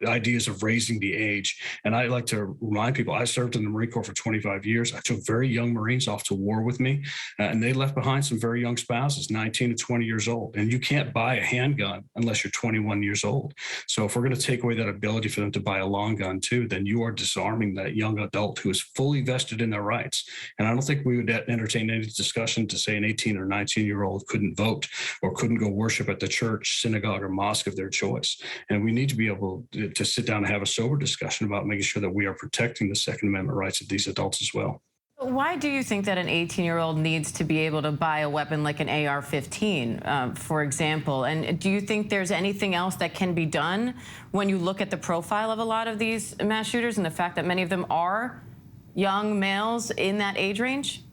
ideas of raising the age. And I like to remind people, I served in the Marine Corps for 25 years. I took very young Marines off to war with me, and they left behind some very young spouses, 19 to 20 years old. And you can't buy a handgun unless you're 21 years old. So if we're going to take away that ability for them to buy a long gun too, then you are disarming that young adult who is fully vested in their rights. And I don't think we would entertain any discussion to say an 18 or 19-year-old couldn't vote or couldn't go worship at the church, synagogue, or mosque of their choice. And we need to be able to sit down and have a sober discussion about making sure that we are protecting the Second Amendment rights of these adults as well. Why do you think that an 18-year-old needs to be able to buy a weapon like an AR-15, for example? And do you think there's anything else that can be done when you look at the profile of a lot of these mass shooters and the fact that many of them are young males in that age range?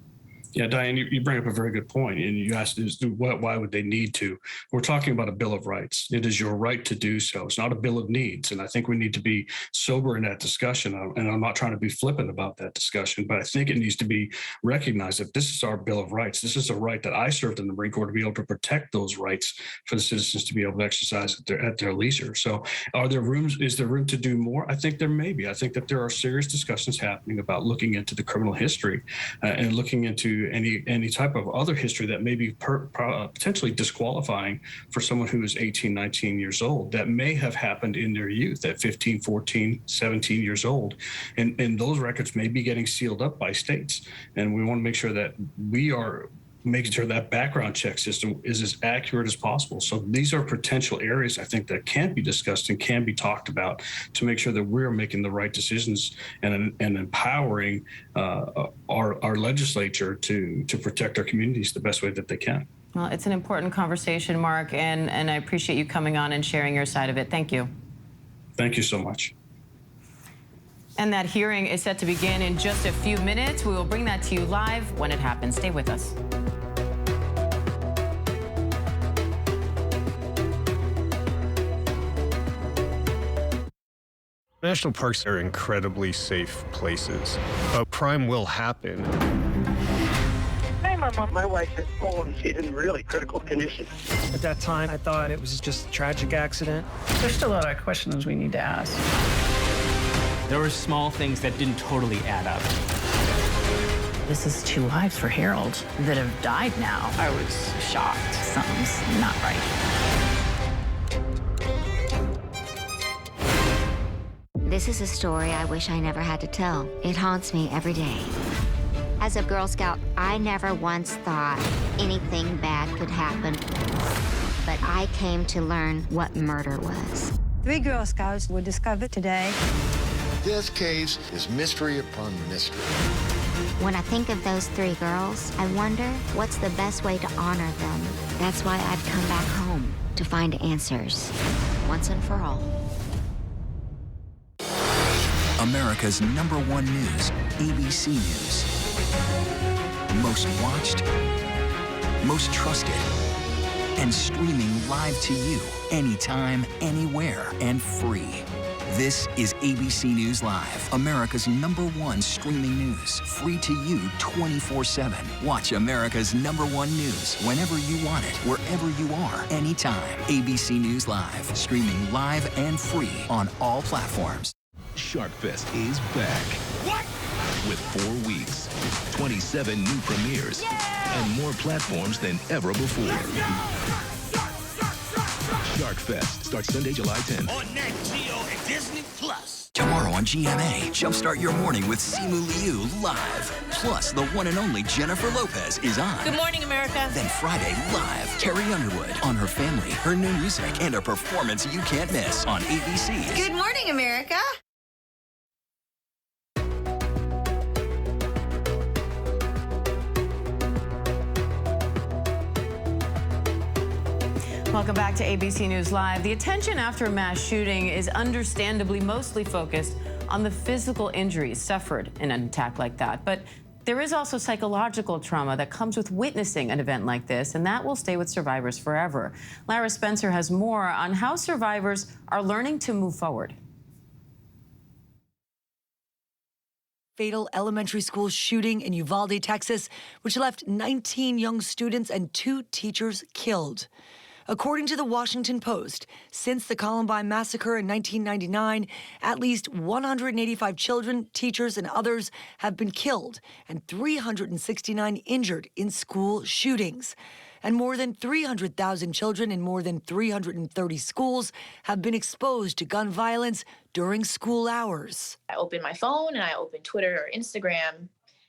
Yeah, Diane, you bring up a very good point, and you asked, why would they need to? We're talking about a Bill of Rights. It is your right to do so. It's not a Bill of Needs, and I think we need to be sober in that discussion, and I'm not trying to be flippant about that discussion, but I think it needs to be recognized that this is our Bill of Rights. This is a right that I served in the Marine Corps to be able to protect those rights for the citizens to be able to exercise at their leisure. So is there room to do more? I think there may be. I think that there are serious discussions happening about looking into the criminal history and looking into any type of other history that may be potentially disqualifying for someone who is 18, 19 years old that may have happened in their youth at 15, 14, 17 years old. And those records may be getting sealed up by states. And we want to make sure that we are making sure that background check system is as accurate as possible. So these are potential areas I think that can be discussed and can be talked about to make sure that we're making the right decisions and empowering our legislature to protect our communities the best way that they can. Well, it's an important conversation, Mark, and I appreciate you coming on and sharing your side of it. Thank you. Thank you so much. And that hearing is set to begin in just a few minutes. We will bring that to you live when it happens. Stay with us. National parks are incredibly safe places, but crime will happen. Hey, Mama. My wife has fallen. She's in really critical condition. At that time, I thought it was just a tragic accident. There's still a lot of questions we need to ask. There were small things that didn't totally add up. This is 2 lives for Harold that have died now. I was shocked. Something's not right. This is a story I wish I never had to tell. It haunts me every day. As a Girl Scout, I never once thought anything bad could happen. But I came to learn what murder was. 3 Girl Scouts were discovered today. This case is mystery upon mystery. When I think of those 3 girls, I wonder what's the best way to honor them. That's why I've come back home, to find answers, once and for all. America's #1 news, ABC News. Most watched, most trusted, and streaming live to you anytime, anywhere, and free. This is ABC News Live, America's #1 streaming news, free to you 24/7. Watch America's #1 news whenever you want it, wherever you are, anytime. ABC News Live, streaming live and free on all platforms. Sharkfest is back. What? With 4 weeks, 27 new premieres, and more platforms than ever before. Sharkfest starts Sunday, July 10th. On Nat Geo and Disney Plus. Tomorrow on GMA, jumpstart your morning with Simu Liu live. Plus, the one and only Jennifer Lopez is on. Good morning, America. Then Friday, live, Carrie Underwood on her family, her new music, and a performance you can't miss on ABC. Good morning, America. Welcome back to ABC News Live. The attention after a mass shooting is understandably mostly focused on the physical injuries suffered in an attack like that. But there is also psychological trauma that comes with witnessing an event like this, and that will stay with survivors forever. Lara Spencer has more on how survivors are learning to move forward. Fatal elementary school shooting in Uvalde, Texas, which left 19 young students and 2 teachers killed. According to the Washington Post, since the Columbine massacre in 1999, at least 185 children, teachers, and others have been killed and 369 injured in school shootings. And more than 300,000 children in more than 330 schools have been exposed to gun violence during school hours. I open my phone and I open Twitter or Instagram,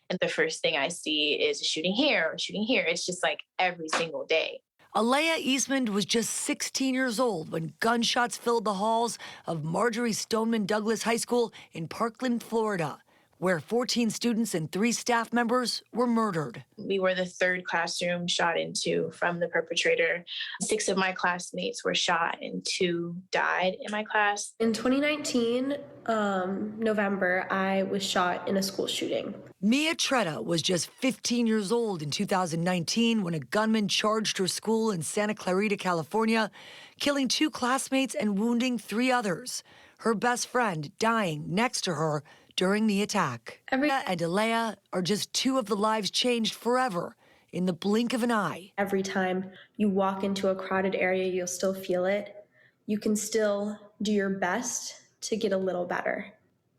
and the first thing I see is a shooting here or a shooting here. It's just like every single day. Alea Eastman was just 16 years old when gunshots filled the halls of Marjorie Stoneman Douglas High School in Parkland, Florida, where 14 students and 3 staff members were murdered. We were the 3rd classroom shot into from the perpetrator. 6 of my classmates were shot and 2 died in my class. In 2019, November, I was shot in a school shooting. Mia Tretta was just 15 years old in 2019 when a gunman charged her school in Santa Clarita, California, killing 2 classmates and wounding 3 others. Her best friend dying next to her during the attack. Mia and Alea are just 2 of the lives changed forever in the blink of an eye. Every time you walk into a crowded area, you'll still feel it. You can still do your best to get a little better,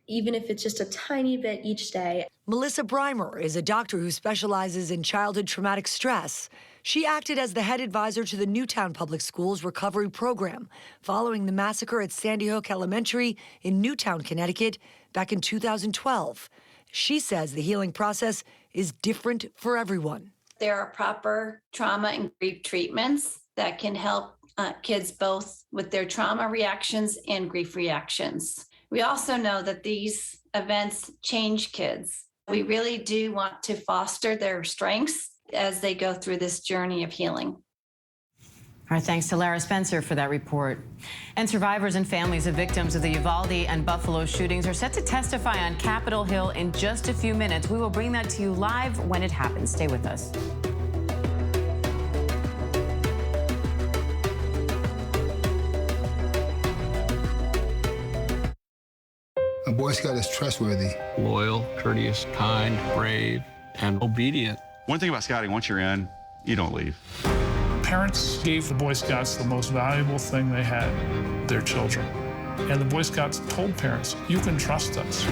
even if it's just a tiny bit each day. Melissa Breimer is a doctor who specializes in childhood traumatic stress. She acted as the head advisor to the Newtown Public Schools recovery program following the massacre at Sandy Hook Elementary in Newtown, Connecticut, back in 2012. She says the healing process is different for everyone. There are proper trauma and grief treatments that can help kids both with their trauma reactions and grief reactions. We also know that these events change kids. We really do want to foster their strengths as they go through this journey of healing. Our thanks to Lara Spencer for that report. And survivors and families of victims of the Uvalde and Buffalo shootings are set to testify on Capitol Hill in just a few minutes. We will bring that to you live when it happens. Stay with us. A Boy Scout is trustworthy. Loyal, courteous, kind, brave, and obedient. One thing about scouting, once you're in, you don't leave. Parents gave the Boy Scouts the most valuable thing they had, their children. And the Boy Scouts told parents, you can trust us.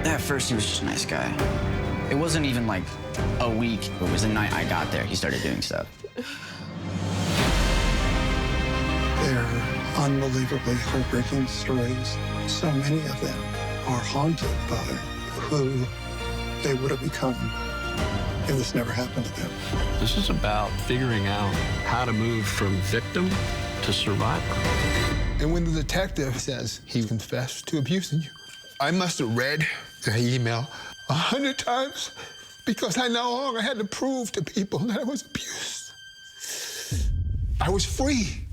At first, he was just a nice guy. It wasn't even like a week. It was the night I got there, he started doing stuff. They're unbelievably heartbreaking stories. So many of them are haunted by who they would have become if this never happened to them. This is about figuring out how to move from victim to survivor. And when the detective says he confessed to abusing you, I must have read the email 100 times because I no longer had to prove to people that I was abused. I was free.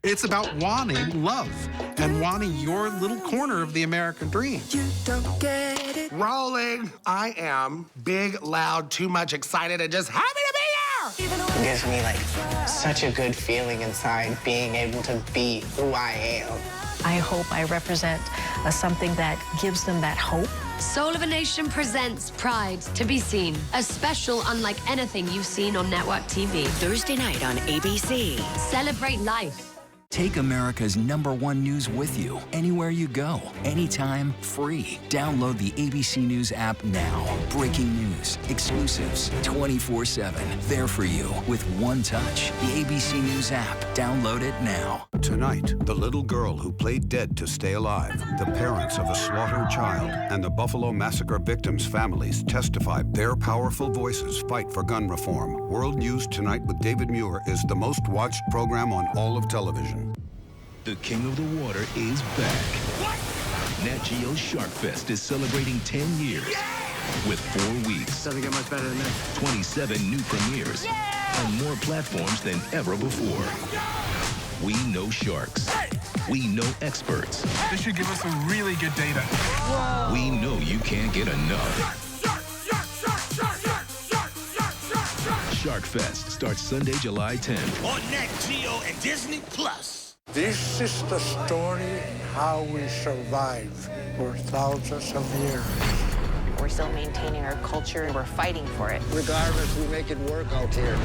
It's about wanting love and wanting your little corner of the American dream. You don't get it. Rolling. I am big, loud, too much excited, and just happy to be here. It gives me like such a good feeling inside being able to be who I am. I hope I represent something that gives them that hope. Soul of a Nation presents Pride to be Seen, a special unlike anything you've seen on network TV. Thursday night on ABC. Celebrate life. Take America's #1 news with you anywhere you go, anytime, free. Download the ABC News app now. Breaking news, exclusives, 24/7. There for you with one touch. The ABC News app. Download it now. Tonight, the little girl who played dead to stay alive, the parents of a slaughtered child, and the Buffalo Massacre victims' families testify. Their powerful voices fight for gun reform. World News Tonight with David Muir is the most watched program on all of television. The King of the Water is back. What? Nat Geo's Shark Fest is celebrating 10 years. Yeah! With 4 weeks, Doesn't get much better than this. 27 new premieres, and more platforms than ever before. We know sharks. We know experts. This should give us some really good data. We know you can't get enough. Shark Fest starts Sunday, July 10th. On Nat Geo and Disney Plus. This is the story how we survived for thousands of years. We're still maintaining our culture and we're fighting for it. Regardless, we make it work out here.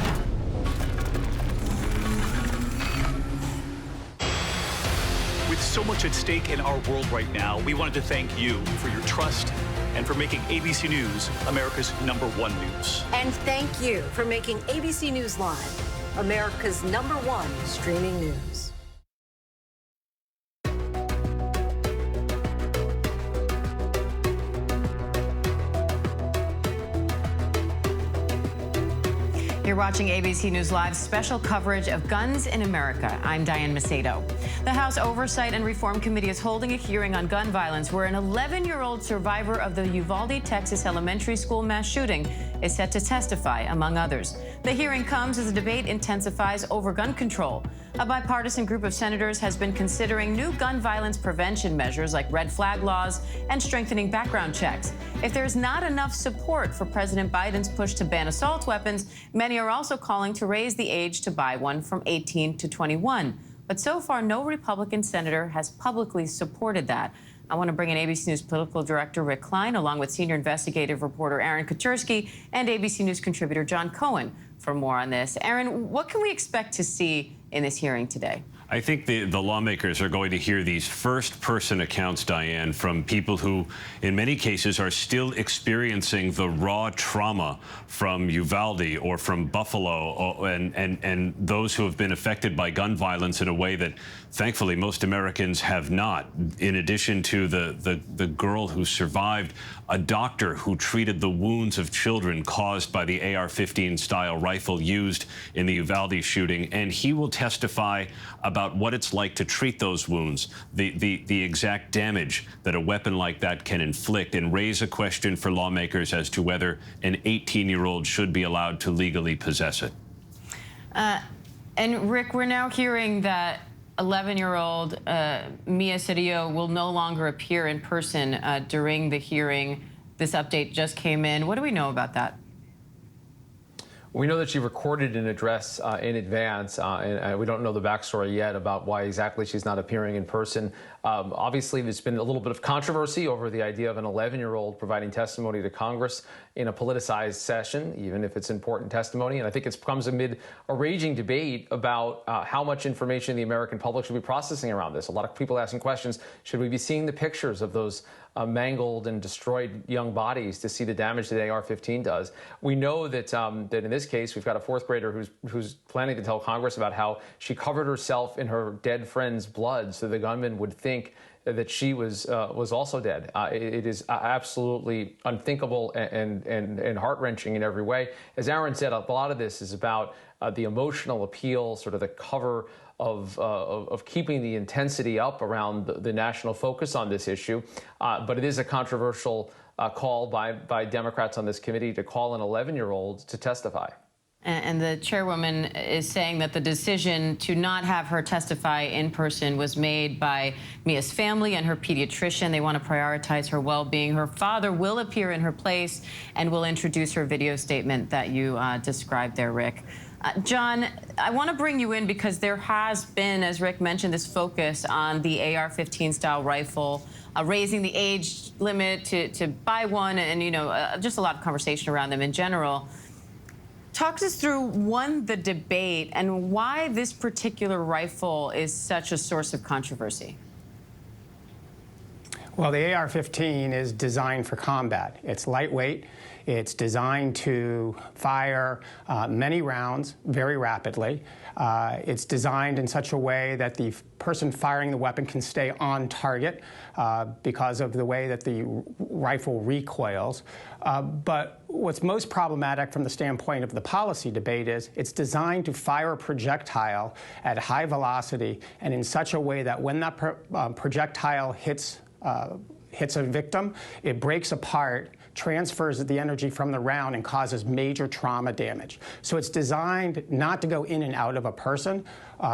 With so much at stake in our world right now, we wanted to thank you for your trust and for making ABC News America's #1 news. And thank you for making ABC News Live America's #1 streaming news. You're watching ABC News Live's special coverage of guns in America. I'm Diane Macedo. The House Oversight and Reform Committee is holding a hearing on gun violence where an 11-year-old survivor of the Uvalde, Texas elementary school mass shooting is set to testify, among others. The hearing comes as the debate intensifies over gun control. A bipartisan group of senators has been considering new gun violence prevention measures like red flag laws and strengthening background checks. If there's not enough support for President Biden's push to ban assault weapons, many are also calling to raise the age to buy one from 18 to 21. But so far, no Republican senator has publicly supported that. I want to bring in ABC News political director Rick Klein, along with senior investigative reporter Aaron Katersky and ABC News contributor John Cohen for more on this. Aaron, what can we expect to see in this hearing today? I think the lawmakers are going to hear these first-person accounts, Diane, from people who, in many cases, are still experiencing the raw trauma from Uvalde or from Buffalo, and those who have been affected by gun violence in a way that, thankfully, most Americans have not. In addition to the girl who survived, a doctor who treated the wounds of children caused by the AR-15 style rifle used in the Uvalde shooting, and he will testify about what it's like to treat those wounds, the exact damage that a weapon like that can inflict, and raise a question for lawmakers as to whether an 18-year-old should be allowed to legally possess it. And Rick, we're now hearing that 11-year-old Mia Cedillo will no longer appear in person during the hearing. This update just came in. What do we know about that? We know that she recorded an address in advance, and we don't know the backstory yet about why exactly she's not appearing in person. Obviously, there's been a little bit of controversy over the idea of an 11-year-old providing testimony to Congress in a politicized session, even if it's important testimony. And I think it comes amid a raging debate about how much information the American public should be processing around this. A lot of people asking questions, should we be seeing the pictures of those mangled and destroyed young bodies to see the damage that AR-15 does? We know that that in this case, we've got a fourth grader who's planning to tell Congress about how she covered herself in her dead friend's blood so the gunman would think that she was also dead. It is absolutely unthinkable and heart-wrenching in every way. As Aaron said, a lot of this is about the emotional appeal, sort of the cover of keeping the intensity up around the national focus on this issue. But it is a controversial call by Democrats on this committee to call an 11-year-old to testify. And the chairwoman is saying that the decision to not have her testify in person was made by Mia's family and her pediatrician. They want to prioritize her well-being. Her father will appear in her place and will introduce her video statement that you described there, Rick. John, I want to bring you in because there has been, as Rick mentioned, this focus on the AR-15 style rifle, raising the age limit to buy one, and, you know, just a lot of conversation around them in general. Talk us through, one, the debate and why this particular rifle is such a source of controversy. Well, the AR-15 is designed for combat. It's lightweight. It's designed to fire many rounds very rapidly. It's designed in such a way that the person firing the weapon can stay on target because of the way that the rifle recoils. But what's most problematic from the standpoint of the policy debate is it's designed to fire a projectile at high velocity and in such a way that when that projectile hits a victim, it breaks apart transfers the energy from the round and causes major trauma damage. So it's designed not to go in and out of a person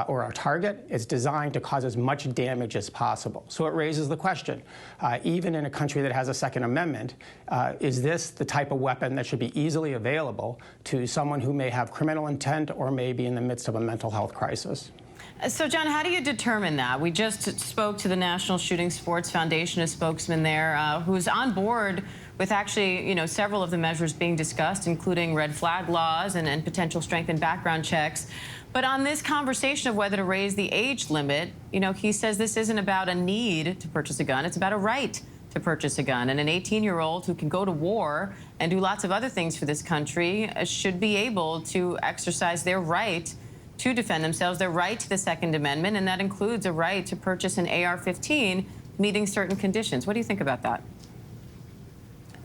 or a target. It's designed to cause as much damage as possible. So it raises the question, even in a country that has a Second Amendment, is this the type of weapon that should be easily available to someone who may have criminal intent or may be in the midst of a mental health crisis? So, John, how do you determine that? We just spoke to the National Shooting Sports Foundation, a spokesman there, who's on board with actually, several of the measures being discussed, including red flag laws and potential strengthened background checks. But on this conversation of whether to raise the age limit, he says this isn't about a need to purchase a gun, it's about a right to purchase a gun. And an 18-year-old who can go to war and do lots of other things for this country should be able to exercise their right to defend themselves, their right to the Second Amendment, and that includes a right to purchase an AR-15 meeting certain conditions. What do you think about that?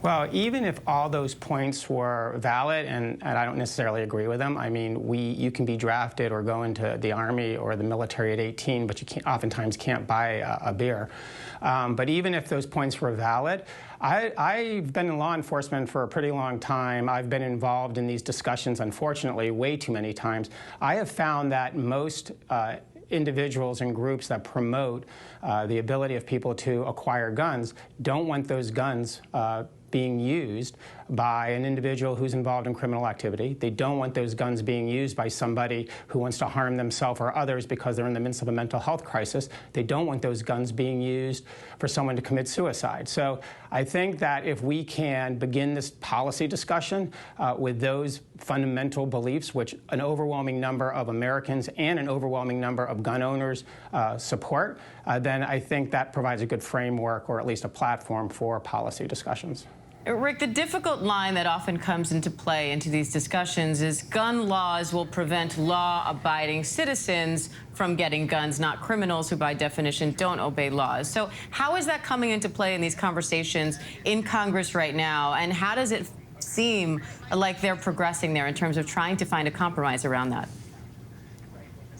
Well, even if all those points were valid, and I don't necessarily agree with them, I mean, you can be drafted or go into the Army or the military at 18, but you oftentimes can't buy a beer. But even if those points were valid, I've been in law enforcement for a pretty long time. I've been involved in these discussions, unfortunately, way too many times. I have found that most individuals and groups that promote the ability of people to acquire guns don't want those guns being used by an individual who's involved in criminal activity. They don't want those guns being used by somebody who wants to harm themselves or others because they're in the midst of a mental health crisis. They don't want those guns being used for someone to commit suicide. So I think that if we can begin this policy discussion with those fundamental beliefs, which an overwhelming number of Americans and an overwhelming number of gun owners support, then I think that provides a good framework or at least a platform for policy discussions. Rick, the difficult line that often comes into play into these discussions is gun laws will prevent law-abiding citizens from getting guns, not criminals who, by definition, don't obey laws. So how is that coming into play in these conversations in Congress right now, and how does it seem like they're progressing there in terms of trying to find a compromise around that?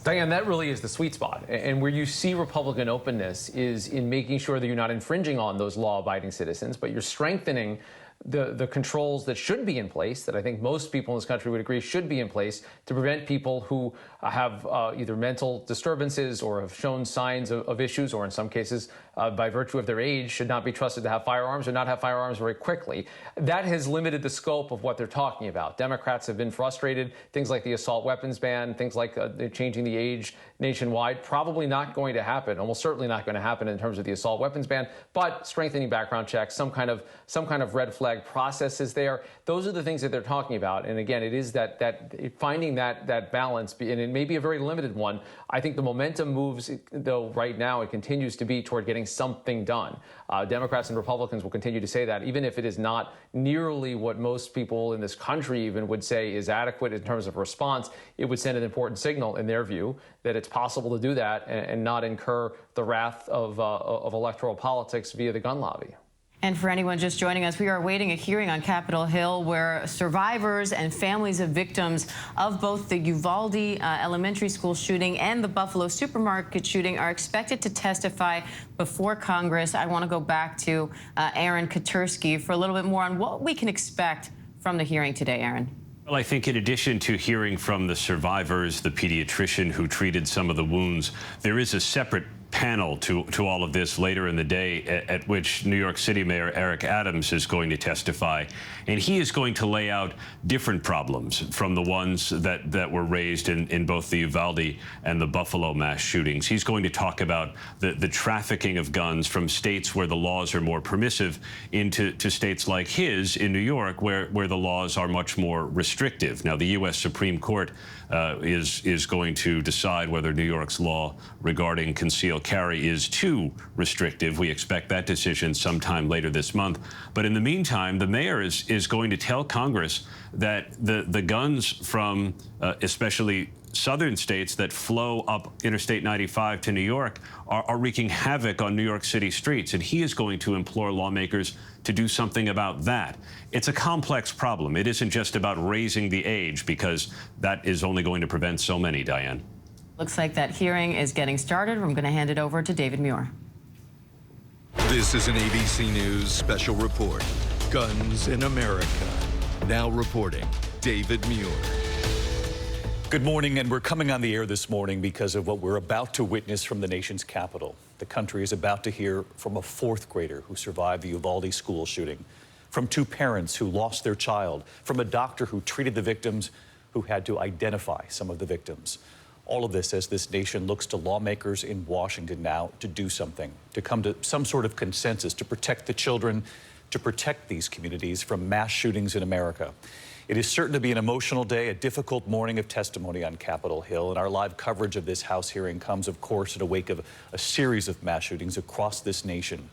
Diane, that really is the sweet spot. And where you see Republican openness is in making sure that you're not infringing on those law-abiding citizens, but you're strengthening the controls that should be in place, that I think most people in this country would agree should be in place to prevent people who have either mental disturbances or have shown signs of issues, or in some cases, by virtue of their age, should not be trusted to have firearms or not have firearms very quickly. That has limited the scope of what they're talking about. Democrats have been frustrated. Things like the assault weapons ban, things like changing the age nationwide, probably not going to happen, almost certainly not going to happen in terms of the assault weapons ban, but strengthening background checks, some kind of red flag process is there. Those are the things that they're talking about. And again, it is that finding that balance, and it may be a very limited one. I think the momentum moves, though, right now, it continues to be toward getting something done. Democrats and Republicans will continue to say that, even if it is not nearly what most people in this country even would say is adequate in terms of response. It would send an important signal, in their view, that it's possible to do that and not incur the wrath of electoral politics via the gun lobby. And for anyone just joining us, we are awaiting a hearing on Capitol Hill where survivors and families of victims of both the Uvalde elementary school shooting and the Buffalo supermarket shooting are expected to testify before Congress. I want to go back to Aaron Katursky for a little bit more on what we can expect from the hearing today, Aaron. Well, I think in addition to hearing from the survivors, the pediatrician who treated some of the wounds, there is a separate panel to all of this later in the day at which New York City Mayor Eric Adams is going to testify. And he is going to lay out different problems from the ones that were raised in both the Uvalde and the Buffalo mass shootings. He's going to talk about the trafficking of guns from states where the laws are more permissive into states like his in New York, where the laws are much more restrictive. Now, the U.S. Supreme Court is going to decide whether New York's law regarding concealed carry is too restrictive. We expect that decision sometime later this month. But in the meantime, the mayor is going to tell Congress that the guns from especially southern states that flow up Interstate 95 to New York are wreaking havoc on New York City streets. And he is going to implore lawmakers to do something about that. It's a complex problem. It isn't just about raising the age, because that is only going to prevent so many, Diane. Looks like that hearing is getting started. I'm going to hand it over to David Muir. This is an ABC News special report. Guns in America. Now reporting, David Muir. Good morning, and we're coming on the air this morning because of what we're about to witness from the nation's capital. The country is about to hear from a fourth grader who survived the Uvalde school shooting, from two parents who lost their child, from a doctor who treated the victims, who had to identify some of the victims. All of this as this nation looks to lawmakers in Washington now to do something, to come to some sort of consensus, to protect the children, to protect these communities from mass shootings in America. It is certain to be an emotional day, a difficult morning of testimony on Capitol Hill, and our live coverage of this House hearing comes, of course, in the wake of a series of mass shootings across this nation,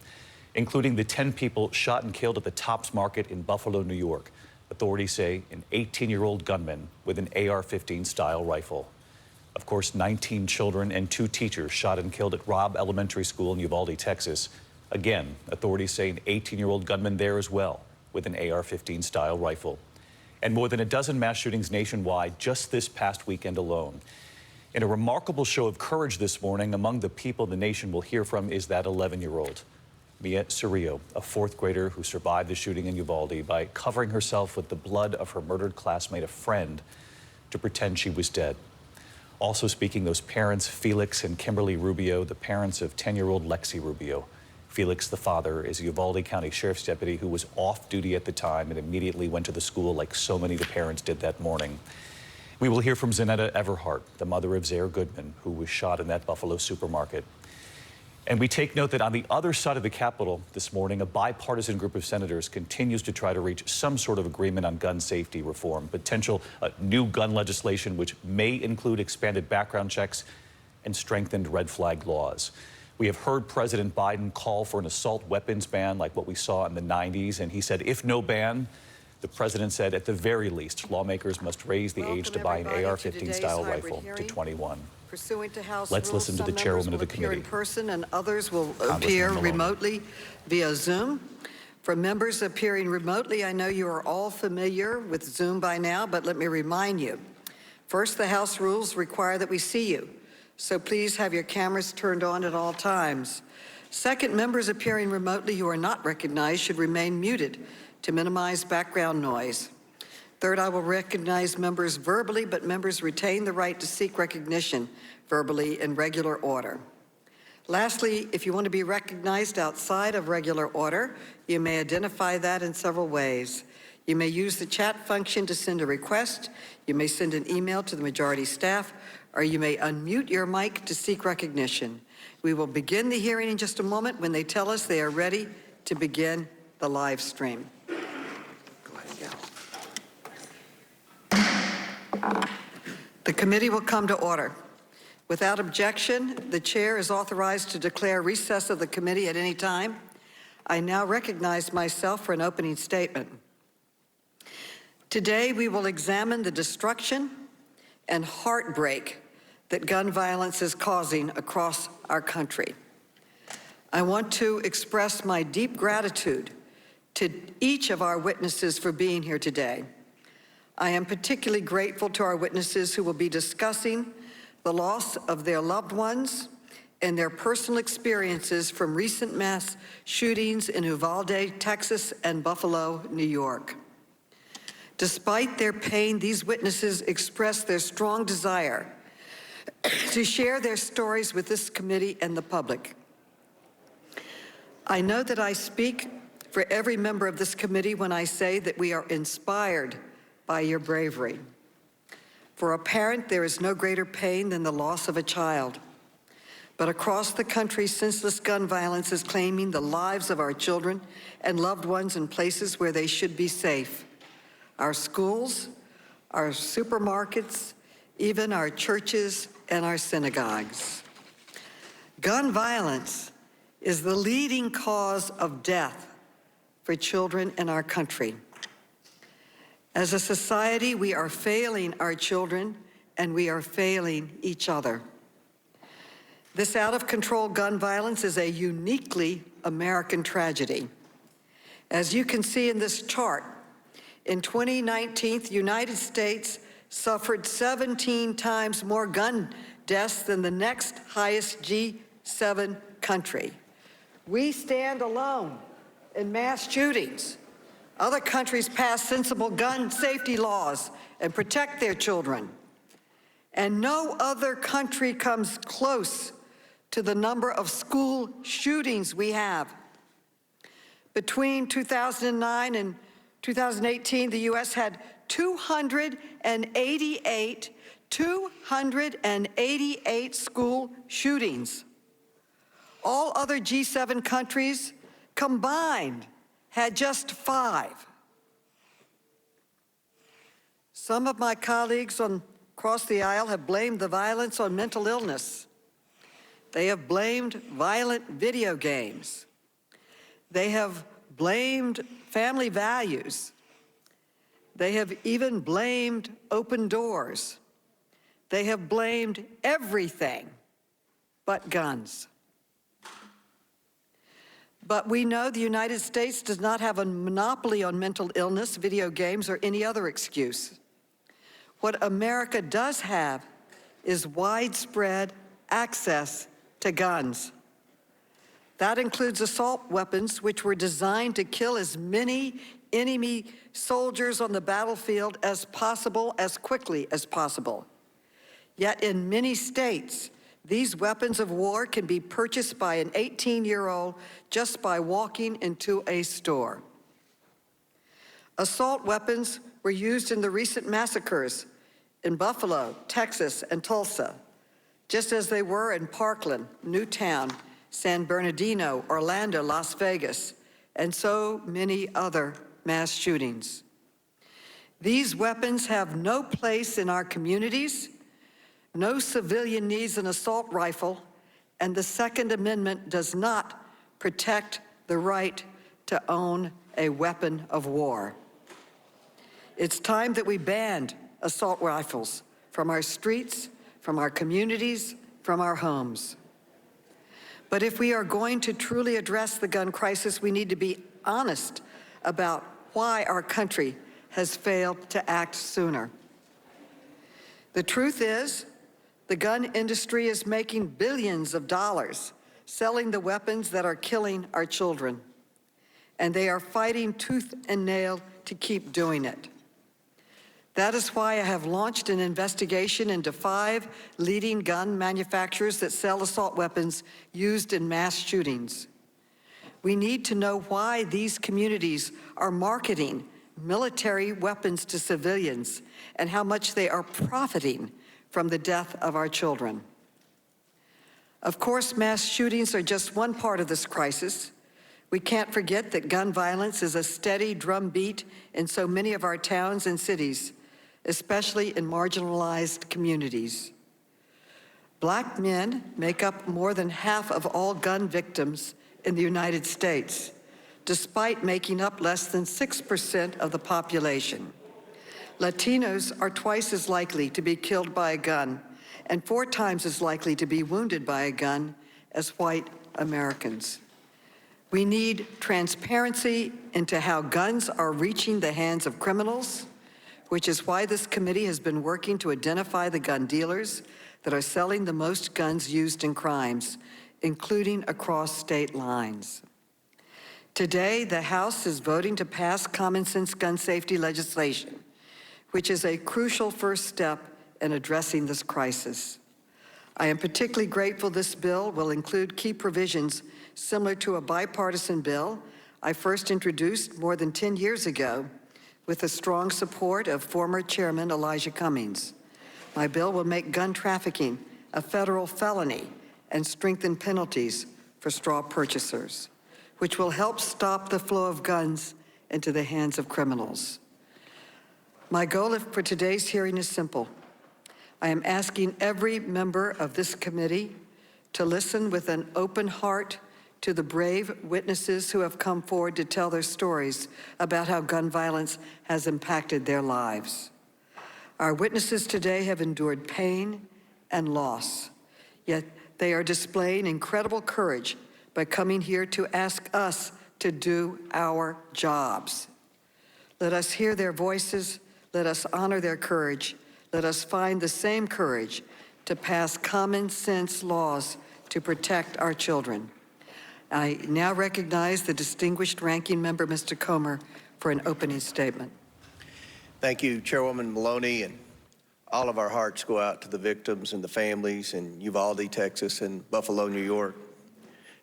including the 10 people shot and killed at the Tops Market in Buffalo, New York. Authorities say an 18-year-old gunman with an AR-15 style rifle. Of course, 19 children and 2 teachers shot and killed at Robb Elementary School in Uvalde, Texas. Again, authorities say an 18-year-old gunman there as well with an AR-15 style rifle. And more than a dozen mass shootings nationwide just this past weekend alone. In a remarkable show of courage this morning, among the people the nation will hear from is that 11-year-old, Mia Cirillo, a fourth grader who survived the shooting in Uvalde by covering herself with the blood of her murdered classmate, a friend, to pretend she was dead. Also speaking, those parents, Felix and Kimberly Rubio, the parents of 10-year-old Lexi Rubio. Felix, the father, is a Uvalde County Sheriff's deputy who was off duty at the time and immediately went to the school like so many of the parents did that morning. We will hear from Zanetta Everhart, the mother of Zaire Goodman, who was shot in that Buffalo supermarket. And we take note that on the other side of the Capitol this morning, a bipartisan group of senators continues to try to reach some sort of agreement on gun safety reform, potential new gun legislation which may include expanded background checks and strengthened red flag laws. We have heard President Biden call for an assault weapons ban like what we saw in the 90s, and he said if no ban, the president said at the very least, lawmakers must raise the age to buy an AR-15 style rifle to 21. Pursuant to House Let's rules, listen to the some chairwoman of the members will appear committee. in person and others will appear remotely via Zoom. For members appearing remotely, I know you are all familiar with Zoom by now, but let me remind you. First, the House rules require that we see you, so please have your cameras turned on at all times. Second, members appearing remotely who are not recognized should remain muted to minimize background noise. Third, I will recognize members verbally, but members retain the right to seek recognition verbally in regular order. Lastly, if you want to be recognized outside of regular order, you may identify that in several ways. You may use the chat function to send a request, you may send an email to the majority staff, or you may unmute your mic to seek recognition. We will begin the hearing in just a moment when they tell us they are ready to begin the live stream. The committee will come to order. Without objection, the chair is authorized to declare recess of the committee at any time. I now recognize myself for an opening statement. Today, we will examine the destruction and heartbreak that gun violence is causing across our country. I want to express my deep gratitude to each of our witnesses for being here today. I am particularly grateful to our witnesses who will be discussing the loss of their loved ones and their personal experiences from recent mass shootings in Uvalde, Texas, and Buffalo, New York. Despite their pain, these witnesses express their strong desire to share their stories with this committee and the public. I know that I speak for every member of this committee when I say that we are inspired by your bravery. For a parent, there is no greater pain than the loss of a child. But across the country, senseless gun violence is claiming the lives of our children and loved ones in places where they should be safe. Our schools, our supermarkets, even our churches and our synagogues. Gun violence is the leading cause of death for children in our country. As a society, we are failing our children and we are failing each other. This out-of-control gun violence is a uniquely American tragedy. As you can see in this chart, in 2019, the United States suffered 17 times more gun deaths than the next highest G7 country. We stand alone in mass shootings Other countries pass sensible gun safety laws and protect their children. And no other country comes close to the number of school shootings we have. Between 2009 and 2018, the U.S. had 288 school shootings. All other G7 countries combined had just 5. Some of my colleagues across the aisle have blamed the violence on mental illness. They have blamed violent video games. They have blamed family values. They have even blamed open doors. They have blamed everything but guns. But we know the United States does not have a monopoly on mental illness, video games, or any other excuse. What America does have is widespread access to guns. That includes assault weapons, which were designed to kill as many enemy soldiers on the battlefield as possible, as quickly as possible. Yet in many states, these weapons of war can be purchased by an 18-year-old just by walking into a store. Assault weapons were used in the recent massacres in Buffalo, Texas, and Tulsa, just as they were in Parkland, Newtown, San Bernardino, Orlando, Las Vegas, and so many other mass shootings. These weapons have no place in our communities. No civilian needs an assault rifle, and the Second Amendment does not protect the right to own a weapon of war. It's time that we banned assault rifles from our streets, from our communities, from our homes. But if we are going to truly address the gun crisis, we need to be honest about why our country has failed to act sooner. The truth is, the gun industry is making billions of dollars selling the weapons that are killing our children, and they are fighting tooth and nail to keep doing it. That is why I have launched an investigation into 5 leading gun manufacturers that sell assault weapons used in mass shootings. We need to know why these communities are marketing military weapons to civilians and how much they are profiting from the death of our children. Of course, mass shootings are just one part of this crisis. We can't forget that gun violence is a steady drumbeat in so many of our towns and cities, especially in marginalized communities. Black men make up more than half of all gun victims in the United States, despite making up less than 6% of the population. Latinos are twice as likely to be killed by a gun and 4 times as likely to be wounded by a gun as white Americans. We need transparency into how guns are reaching the hands of criminals, which is why this committee has been working to identify the gun dealers that are selling the most guns used in crimes, including across state lines. Today, the House is voting to pass common sense gun safety legislation, which is a crucial first step in addressing this crisis. I am particularly grateful this bill will include key provisions similar to a bipartisan bill I first introduced more than 10 years ago with the strong support of former Chairman Elijah Cummings. My bill will make gun trafficking a federal felony and strengthen penalties for straw purchasers, which will help stop the flow of guns into the hands of criminals. My goal for today's hearing is simple. I am asking every member of this committee to listen with an open heart to the brave witnesses who have come forward to tell their stories about how gun violence has impacted their lives. Our witnesses today have endured pain and loss, yet they are displaying incredible courage by coming here to ask us to do our jobs. Let us hear their voices. Let us honor their courage. Let us find the same courage to pass common sense laws to protect our children. I now recognize the distinguished ranking member, Mr. Comer, for an opening statement. Thank you, Chairwoman Maloney, and all of our hearts go out to the victims and the families in Uvalde, Texas, and Buffalo, New York.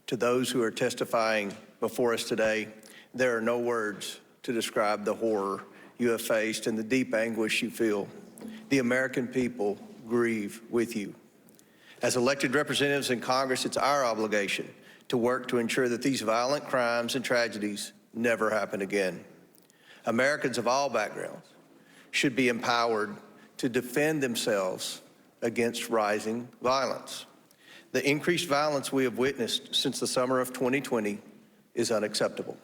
To those who are testifying before us today, there are no words to describe the horror you have faced and the deep anguish you feel. The American people grieve with you. As elected representatives in Congress, it's our obligation to work to ensure that these violent crimes and tragedies never happen again. Americans of all backgrounds should be empowered to defend themselves against rising violence. The increased violence we have witnessed since the summer of 2020 is unacceptable.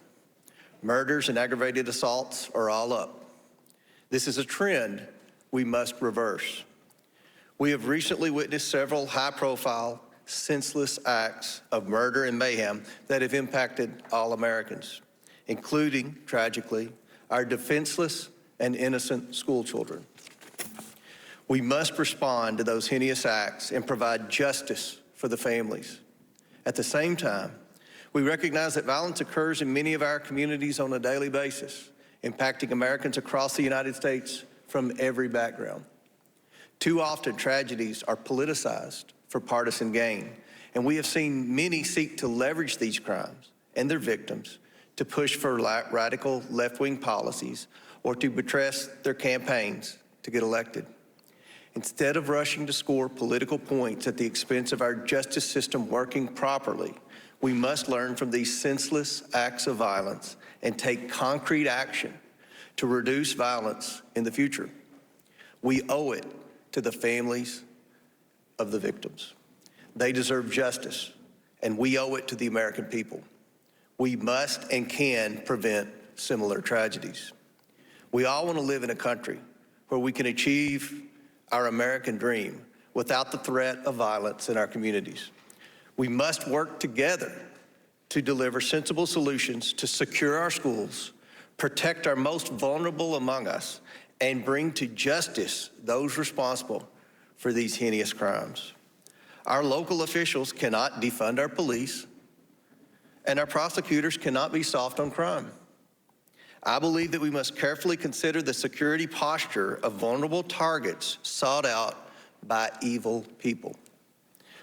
Murders and aggravated assaults are all up. This is a trend we must reverse. We have recently witnessed several high-profile, senseless acts of murder and mayhem that have impacted all Americans, including, tragically, our defenseless and innocent school children. We must respond to those heinous acts and provide justice for the families. At the same time, we recognize that violence occurs in many of our communities on a daily basis, impacting Americans across the United States from every background. Too often, tragedies are politicized for partisan gain, and we have seen many seek to leverage these crimes and their victims to push for radical left-wing policies or to buttress their campaigns to get elected. Instead of rushing to score political points at the expense of our justice system working properly, we must learn from these senseless acts of violence and take concrete action to reduce violence in the future. We owe it to the families of the victims. They deserve justice, and we owe it to the American people. We must and can prevent similar tragedies. We all want to live in a country where we can achieve our American dream without the threat of violence in our communities. We must work together to deliver sensible solutions to secure our schools, protect our most vulnerable among us, and bring to justice those responsible for these heinous crimes. Our local officials cannot defund our police, and our prosecutors cannot be soft on crime. I believe that we must carefully consider the security posture of vulnerable targets sought out by evil people.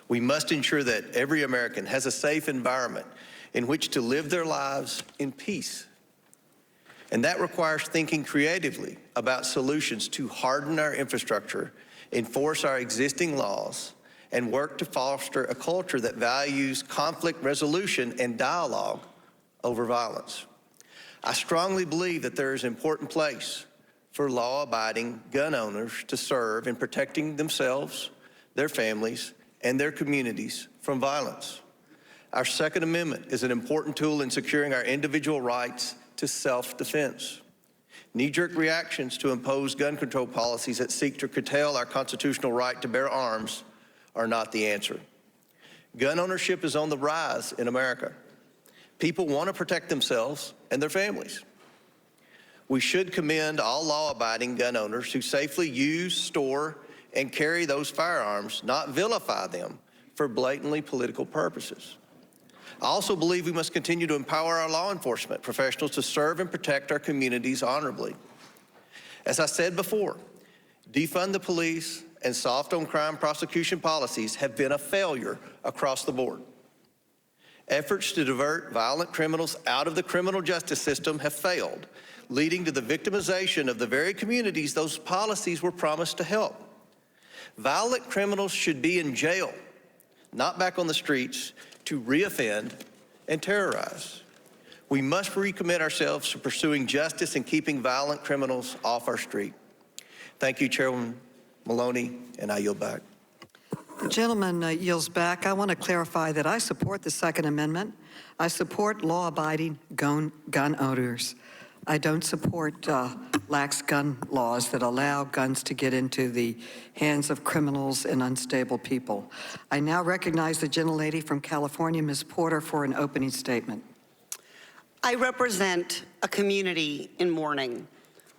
We must ensure that every American has a safe environment in which to live their lives in peace. And that requires thinking creatively about solutions to harden our infrastructure, enforce our existing laws, and work to foster a culture that values conflict resolution and dialogue over violence. I strongly believe that there is an important place for law-abiding gun owners to serve in protecting themselves, their families, and their communities from violence. Our Second Amendment is an important tool in securing our individual rights to self-defense. Knee-jerk reactions to impose gun control policies that seek to curtail our constitutional right to bear arms are not the answer. Gun ownership is on the rise in America. People want to protect themselves and their families. We should commend all law-abiding gun owners who safely use, store, and carry those firearms, not vilify them for blatantly political purposes. I also believe we must continue to empower our law enforcement professionals to serve and protect our communities honorably. As I said before, defund the police and soft on crime prosecution policies have been a failure across the board. Efforts to divert violent criminals out of the criminal justice system have failed, leading to the victimization of the very communities those policies were promised to help. Violent criminals should be in jail, not back on the streets to reoffend and terrorize. We must recommit ourselves to pursuing justice and keeping violent criminals off our street. Thank you, Chairwoman Maloney, and I yield back. The gentleman yields back. I want to clarify that I support the Second Amendment. I support law-abiding gun owners. I don't support lax gun laws that allow guns to get into the hands of criminals and unstable people. I now recognize the gentlelady from California, Ms. Porter, for an opening statement. I represent a community in mourning.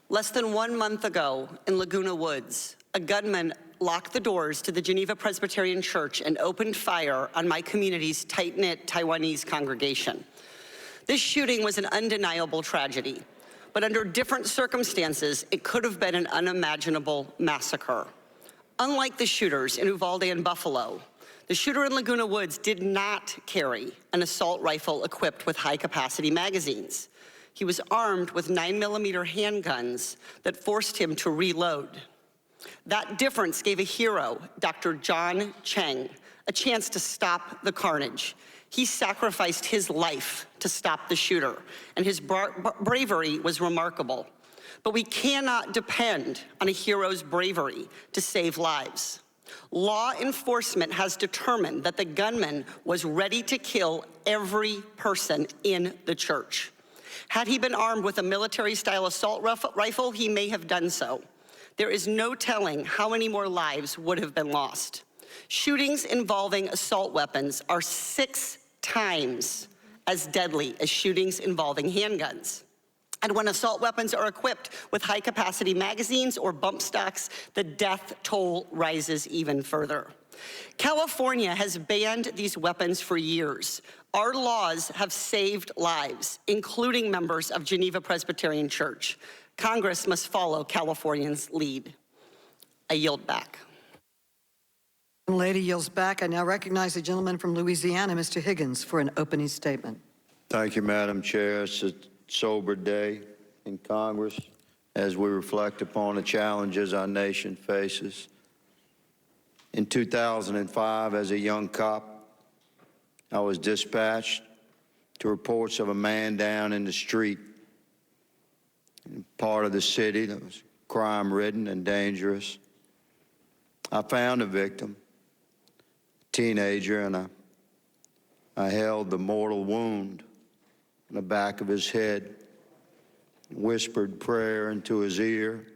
Less than 1 month ago in Laguna Woods, a gunman locked the doors to the Geneva Presbyterian Church and opened fire on my community's tight-knit Taiwanese congregation. This shooting was an undeniable tragedy, but under different circumstances, it could have been an unimaginable massacre. Unlike the shooters in Uvalde and Buffalo, the shooter in Laguna Woods did not carry an assault rifle equipped with high-capacity magazines. He was armed with 9mm handguns that forced him to reload. That difference gave a hero, Dr. John Cheng, a chance to stop the carnage. He sacrificed his life to stop the shooter, and his bravery was remarkable. But we cannot depend on a hero's bravery to save lives. Law enforcement has determined that the gunman was ready to kill every person in the church. Had he been armed with a military-style assault rifle, he may have done so. There is no telling how many more lives would have been lost. Shootings involving assault weapons are 6 times as deadly as shootings involving handguns. And when assault weapons are equipped with high-capacity magazines or bump stocks, the death toll rises even further. California has banned these weapons for years. Our laws have saved lives, including members of Geneva Presbyterian Church. Congress must follow California's lead. I yield back. The lady yields back. I now recognize the gentleman from Louisiana, Mr. Higgins, for an opening statement. Thank you, Madam Chair. It's a sober day in Congress as we reflect upon the challenges our nation faces. In 2005, as a young cop, I was dispatched to reports of a man down in the street in part of the city that was crime-ridden and dangerous. I found a victim, a teenager, and I held the mortal wound in the back of his head, whispered prayer into his ear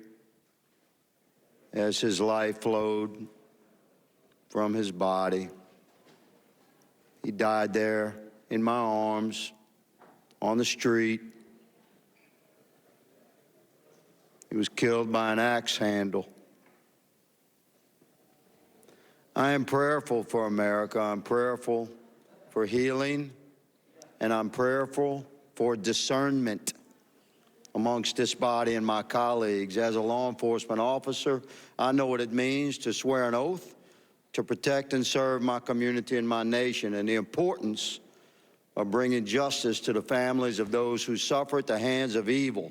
as his life flowed from his body. He died there in my arms on the street. He was killed by an axe handle. I am prayerful for America. I'm prayerful for healing, and I'm prayerful for discernment amongst this body and my colleagues. As a law enforcement officer, I know what it means to swear an oath to protect and serve my community and my nation, and the importance of bringing justice to the families of those who suffer at the hands of evil.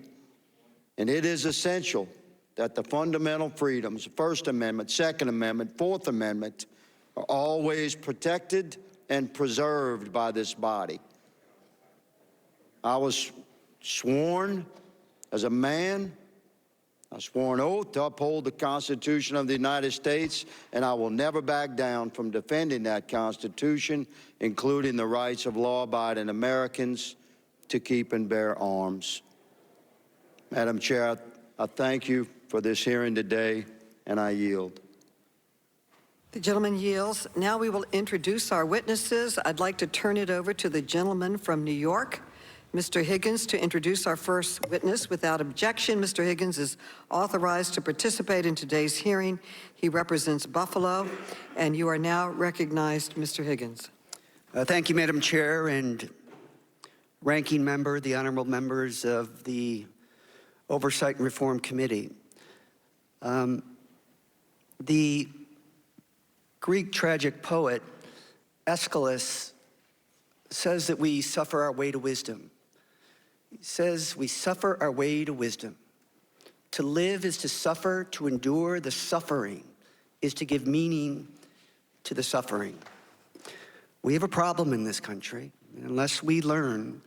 And it is essential that the fundamental freedoms, First Amendment, Second Amendment, Fourth Amendment, are always protected and preserved by this body. I was sworn as a man, I swore an oath to uphold the Constitution of the United States, and I will never back down from defending that Constitution, including the rights of law-abiding Americans to keep and bear arms. Madam Chair, I thank you for this hearing today, and I yield. The gentleman yields. Now we will introduce our witnesses. I'd like to turn it over to the gentleman from New York, Mr. Higgins, to introduce our first witness. Without objection, Mr. Higgins is authorized to participate in today's hearing. He represents Buffalo, and you are now recognized, Mr. Higgins. Thank you, Madam Chair, and ranking member, the honorable members of the Oversight and Reform Committee. The Greek tragic poet Aeschylus says that we suffer our way to wisdom. He says we suffer our way to wisdom. To live is to suffer, to endure the suffering is to give meaning to the suffering. We have a problem in this country. Unless we learn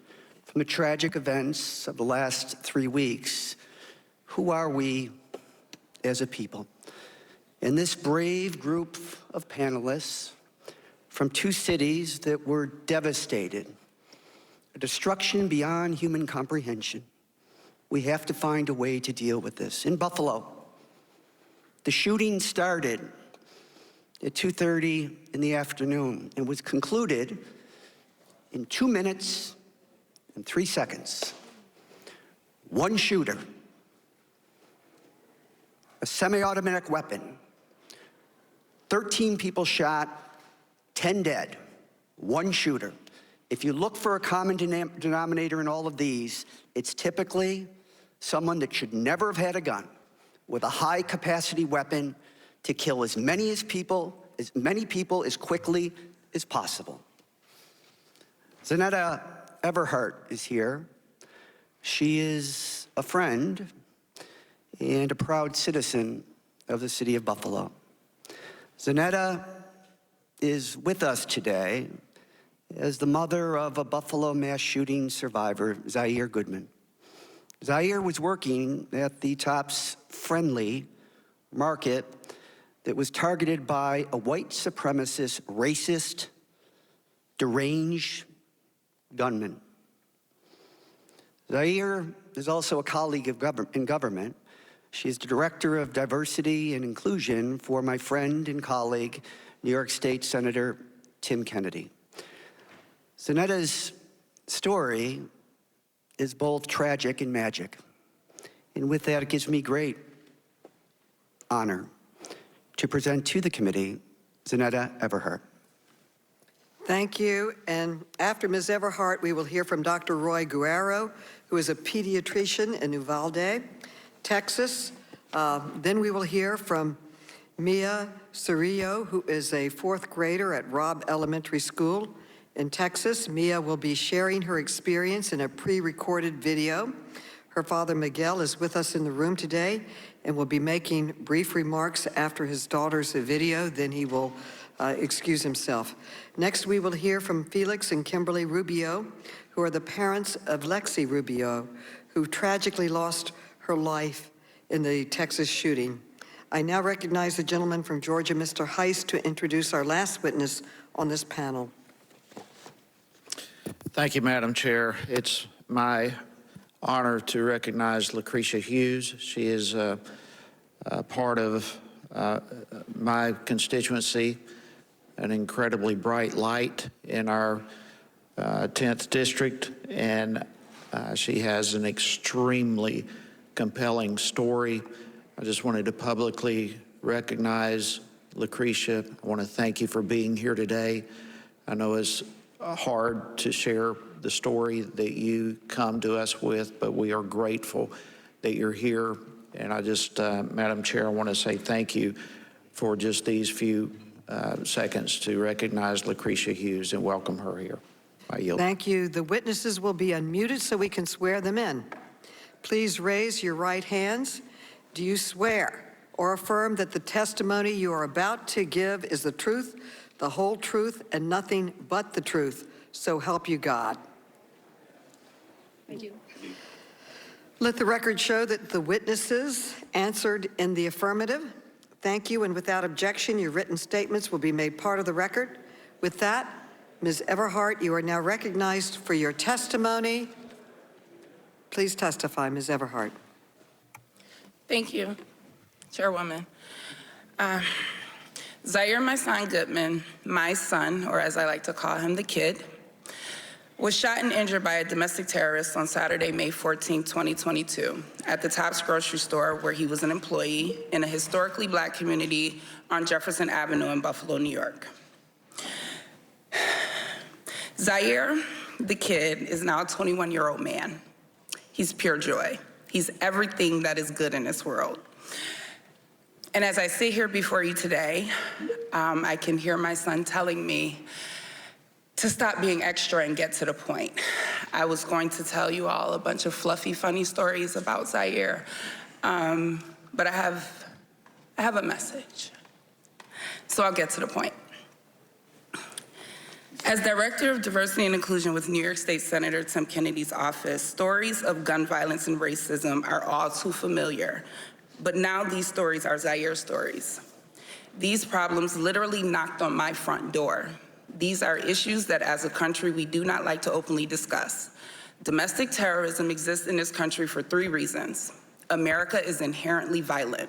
from the tragic events of the last 3 weeks, who are we as a people? And this brave group of panelists from 2 cities that were devastated, a destruction beyond human comprehension, we have to find a way to deal with this. In Buffalo, the shooting started at 2:30 in the afternoon and was concluded in 2 minutes and 3 seconds. One shooter, a semi-automatic weapon, 13 people shot, 10 dead, one shooter. If you look for a common denominator in all of these, it's typically someone that should never have had a gun, with a high-capacity weapon to kill as many people as quickly as possible. Zanetta Everhart is here. She is a friend and a proud citizen of the city of Buffalo. Zanetta is with us today as the mother of a Buffalo mass shooting survivor, Zaire Goodman. Zaire was working at the Tops Friendly Market that was targeted by a white supremacist, racist, deranged gunman. Zaire is also a colleague in government. She is the Director of Diversity and Inclusion for my friend and colleague, New York State Senator Tim Kennedy. Zanetta's story is both tragic and magic. And with that, it gives me great honor to present to the committee Zanetta Everhart. Thank you. And after Ms. Everhart, we will hear from Dr. Roy Guerrero, who is a pediatrician in Uvalde, Texas. Then we will hear from Mia Cirillo, who is a 4th grader at Robb Elementary School in Texas. Mia will be sharing her experience in a pre-recorded video. Her father, Miguel, is with us in the room today and will be making brief remarks after his daughter's video. Then he will excuse himself. Next, we will hear from Felix and Kimberly Rubio, who are the parents of Lexi Rubio, who tragically lost her life in the Texas shooting. I now recognize the gentleman from Georgia, Mr. Heiss, to introduce our last witness on this panel. Thank you, Madam Chair. It's my honor to recognize Lucretia Hughes. She is a part of my constituency, an incredibly bright light in our 10th district, and she has an extremely compelling story. I just wanted to publicly recognize Lucretia. I want to thank you for being here today. I know it's hard to share the story that you come to us with, but we are grateful that you're here. And I just, Madam Chair, I want to say thank you for just these few seconds to recognize Lucretia Hughes and welcome her here. I yield. Thank you. The witnesses will be unmuted so we can swear them in. Please raise your right hands. Do you swear or affirm that the testimony you are about to give is the truth, the whole truth, and nothing but the truth? So help you God. I do. Let the record show that the witnesses answered in the affirmative. Thank you, and without objection, your written statements will be made part of the record. With that, Ms. Everhart, you are now recognized for your testimony. Please testify, Ms. Everhart. Thank you, Chairwoman. Zaire, my son Goodman, my son, or as I like to call him, the kid, was shot and injured by a domestic terrorist on Saturday, May 14, 2022, at the Tops grocery store where he was an employee in a historically Black community on Jefferson Avenue in Buffalo, New York. Zaire, the kid, is now a 21-year-old man. He's pure joy. He's everything that is good in this world. And as I sit here before you today, I can hear my son telling me to stop being extra and get to the point. I was going to tell you all a bunch of fluffy, funny stories about Zaire, but I have a message. So I'll get to the point. As Director of Diversity and Inclusion with New York State Senator Tim Kennedy's office, stories of gun violence and racism are all too familiar. But now these stories are Zaire stories. These problems literally knocked on my front door. These are issues that as a country we do not like to openly discuss. Domestic terrorism exists in this country for 3 reasons. America is inherently violent.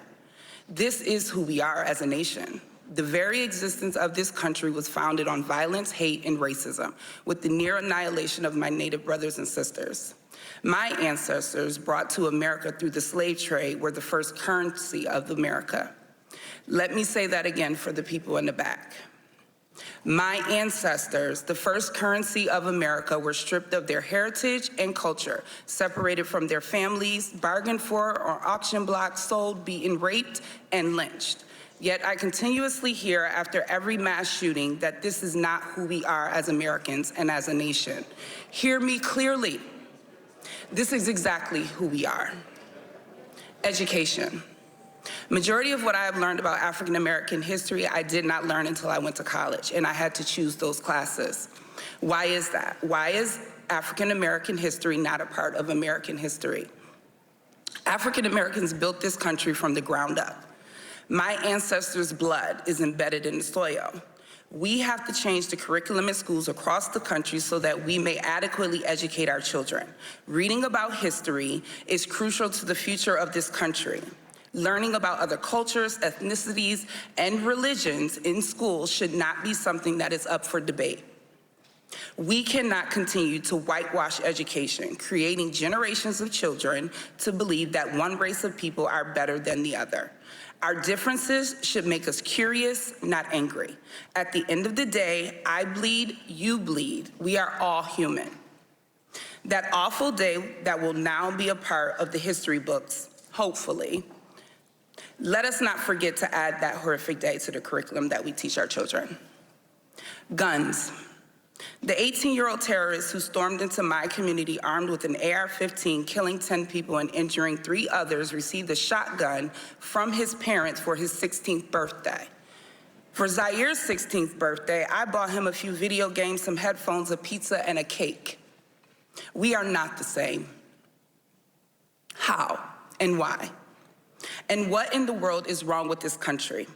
This is who we are as a nation. The very existence of this country was founded on violence, hate, and racism, with the near annihilation of my Native brothers and sisters. My ancestors brought to America through the slave trade were the first currency of America. Let me say that again for the people in the back. My ancestors, the first currency of America, were stripped of their heritage and culture, separated from their families, bargained for on auction blocks, sold, beaten, raped, and lynched. Yet I continuously hear after every mass shooting that this is not who we are as Americans and as a nation. Hear me clearly. This is exactly who we are. Education. Majority of what I have learned about African American history, I did not learn until I went to college, and I had to choose those classes. Why is that? Why is African American history not a part of American history? African Americans built this country from the ground up. My ancestors' blood is embedded in the soil. We have to change the curriculum in schools across the country so that we may adequately educate our children. Reading about history is crucial to the future of this country. Learning about other cultures, ethnicities, and religions in schools should not be something that is up for debate. We cannot continue to whitewash education, creating generations of children to believe that one race of people are better than the other. Our differences should make us curious, not angry. At the end of the day, I bleed, you bleed. We are all human. That awful day that will now be a part of the history books, hopefully, let us not forget to add that horrific day to the curriculum that we teach our children. Guns. The 18-year-old terrorist who stormed into my community armed with an AR-15, killing 10 people and injuring 3 others, received a shotgun from his parents for his 16th birthday. For Zaire's 16th birthday, I bought him a few video games, some headphones, a pizza, and a cake. We are not the same. How and why? And what in the world is wrong with this country?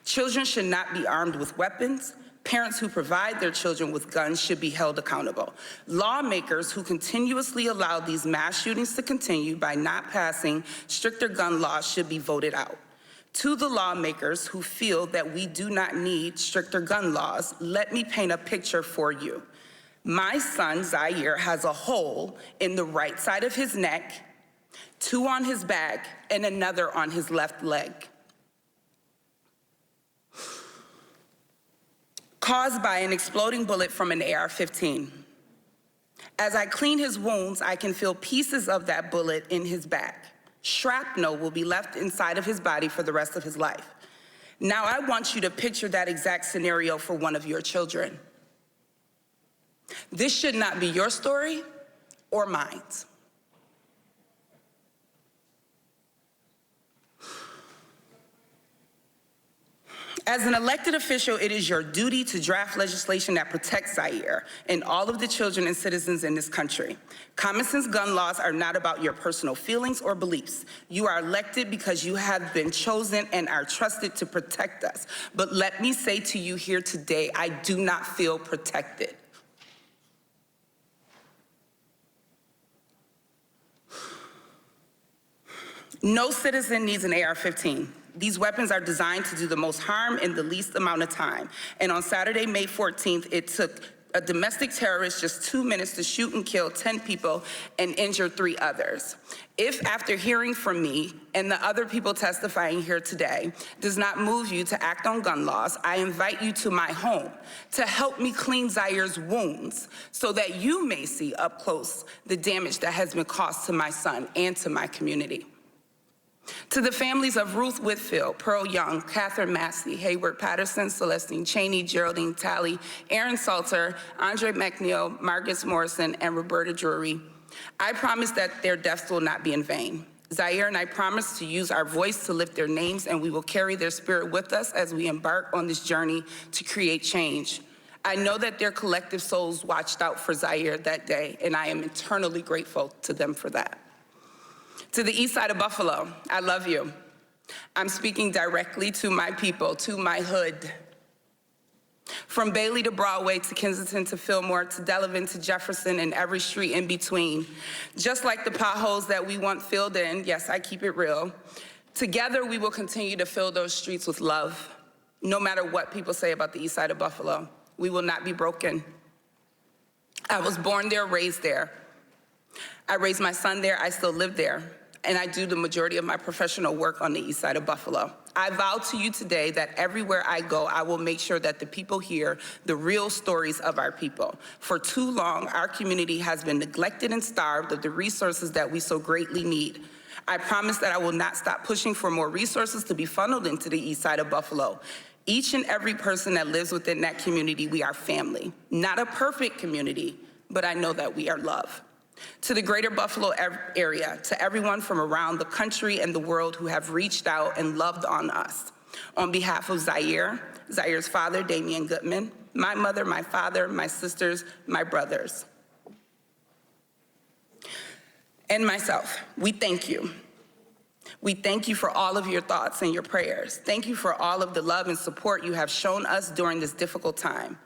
Children should not be armed with weapons. Parents who provide their children with guns should be held accountable. Lawmakers who continuously allow these mass shootings to continue by not passing stricter gun laws should be voted out. To the lawmakers who feel that we do not need stricter gun laws, let me paint a picture for you. My son, Zaire, has a hole in the right side of his neck, 2 on his back, and another on his left leg, caused by an exploding bullet from an AR-15. As I clean his wounds, I can feel pieces of that bullet in his back. Shrapnel will be left inside of his body for the rest of his life. Now I want you to picture that exact scenario for one of your children. This should not be your story or mine. As an elected official, it is your duty to draft legislation that protects Zaire and all of the children and citizens in this country. Common sense gun laws are not about your personal feelings or beliefs. You are elected because you have been chosen and are trusted to protect us. But let me say to you here today, I do not feel protected. No citizen needs an AR-15. These weapons are designed to do the most harm in the least amount of time. And on Saturday, May 14th, it took a domestic terrorist just 2 minutes to shoot and kill 10 people and injure 3 others. If after hearing from me and the other people testifying here today does not move you to act on gun laws, I invite you to my home to help me clean Zaire's wounds so that you may see up close the damage that has been caused to my son and to my community. To the families of Ruth Whitfield, Pearl Young, Catherine Massey, Hayward Patterson, Celestine Cheney, Geraldine Talley, Aaron Salter, Andre McNeil, Marcus Morrison, and Roberta Drury, I promise that their deaths will not be in vain. Zaire and I promise to use our voice to lift their names, and we will carry their spirit with us as we embark on this journey to create change. I know that their collective souls watched out for Zaire that day, and I am eternally grateful to them for that. To the east side of Buffalo, I love you. I'm speaking directly to my people, to my hood. From Bailey to Broadway, to Kensington, to Fillmore, to Delavan, to Jefferson, and every street in between. Just like the potholes that we want filled in, yes, I keep it real, together we will continue to fill those streets with love. No matter what people say about the east side of Buffalo, we will not be broken. I was born there, raised there. I raised my son there, I still live there, and I do the majority of my professional work on the east side of Buffalo. I vow to you today that everywhere I go, I will make sure that the people hear the real stories of our people. For too long, our community has been neglected and starved of the resources that we so greatly need. I promise that I will not stop pushing for more resources to be funneled into the east side of Buffalo. Each and every person that lives within that community, we are family. Not a perfect community, but I know that we are love. To the greater Buffalo area, to everyone from around the country and the world who have reached out and loved on us. On behalf of Zaire, Zaire's father, Damian Goodman, my mother, my father, my sisters, my brothers, and myself, we thank you. We thank you for all of your thoughts and your prayers. Thank you for all of the love and support you have shown us during this difficult time.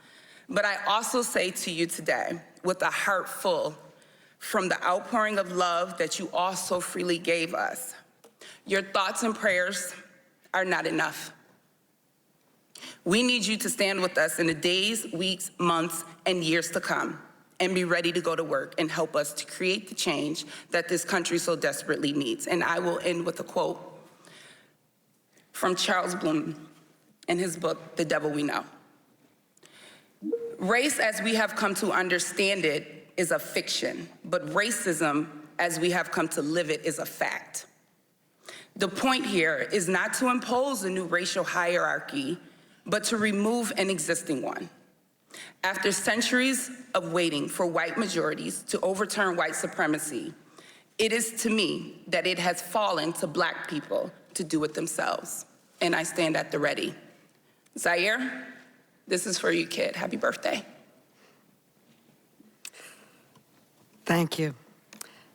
But I also say to you today, with a heart full, from the outpouring of love that you also freely gave us, your thoughts and prayers are not enough. We need you to stand with us in the days, weeks, months, and years to come, and be ready to go to work and help us to create the change that this country so desperately needs. And I will end with a quote from Charles Bloom in his book, The Devil We Know. Race, as we have come to understand it, is a fiction, but racism, as we have come to live it, is a fact. The point here is not to impose a new racial hierarchy, but to remove an existing one. After centuries of waiting for white majorities to overturn white supremacy, it is to me that it has fallen to Black people to do it themselves, and I stand at the ready. Zaire, this is for you, kid. Happy birthday. Thank you.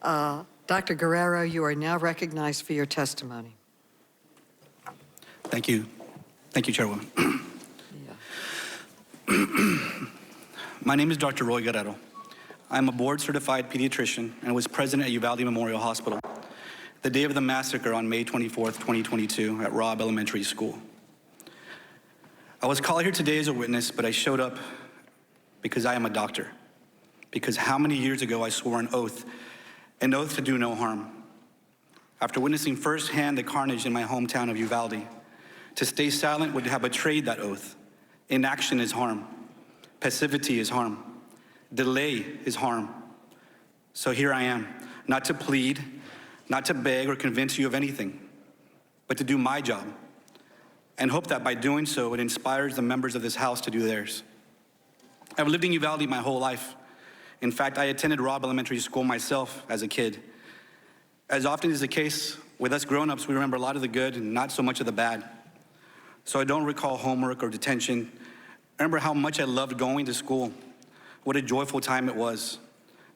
Dr. Guerrero, you are now recognized for your testimony. Thank you. Thank you, Chairwoman. My name is Dr. Roy Guerrero. I'm a board-certified pediatrician and was president at Uvalde Memorial Hospital the day of the massacre on May 24th, 2022 at Robb Elementary School. I was called here today as a witness, but I showed up because I am a doctor. Because how many years ago I swore an oath to do no harm. After witnessing firsthand the carnage in my hometown of Uvalde, to stay silent would have betrayed that oath. Inaction is harm. Passivity is harm. Delay is harm. So here I am, not to plead, not to beg or convince you of anything, but to do my job, and hope that by doing so, it inspires the members of this House to do theirs. I've lived in Uvalde my whole life. In fact, I attended Robb Elementary School myself as a kid. As often is the case with us grown-ups, we remember a lot of the good and not so much of the bad. So I don't recall homework or detention. I remember how much I loved going to school. What a joyful time it was.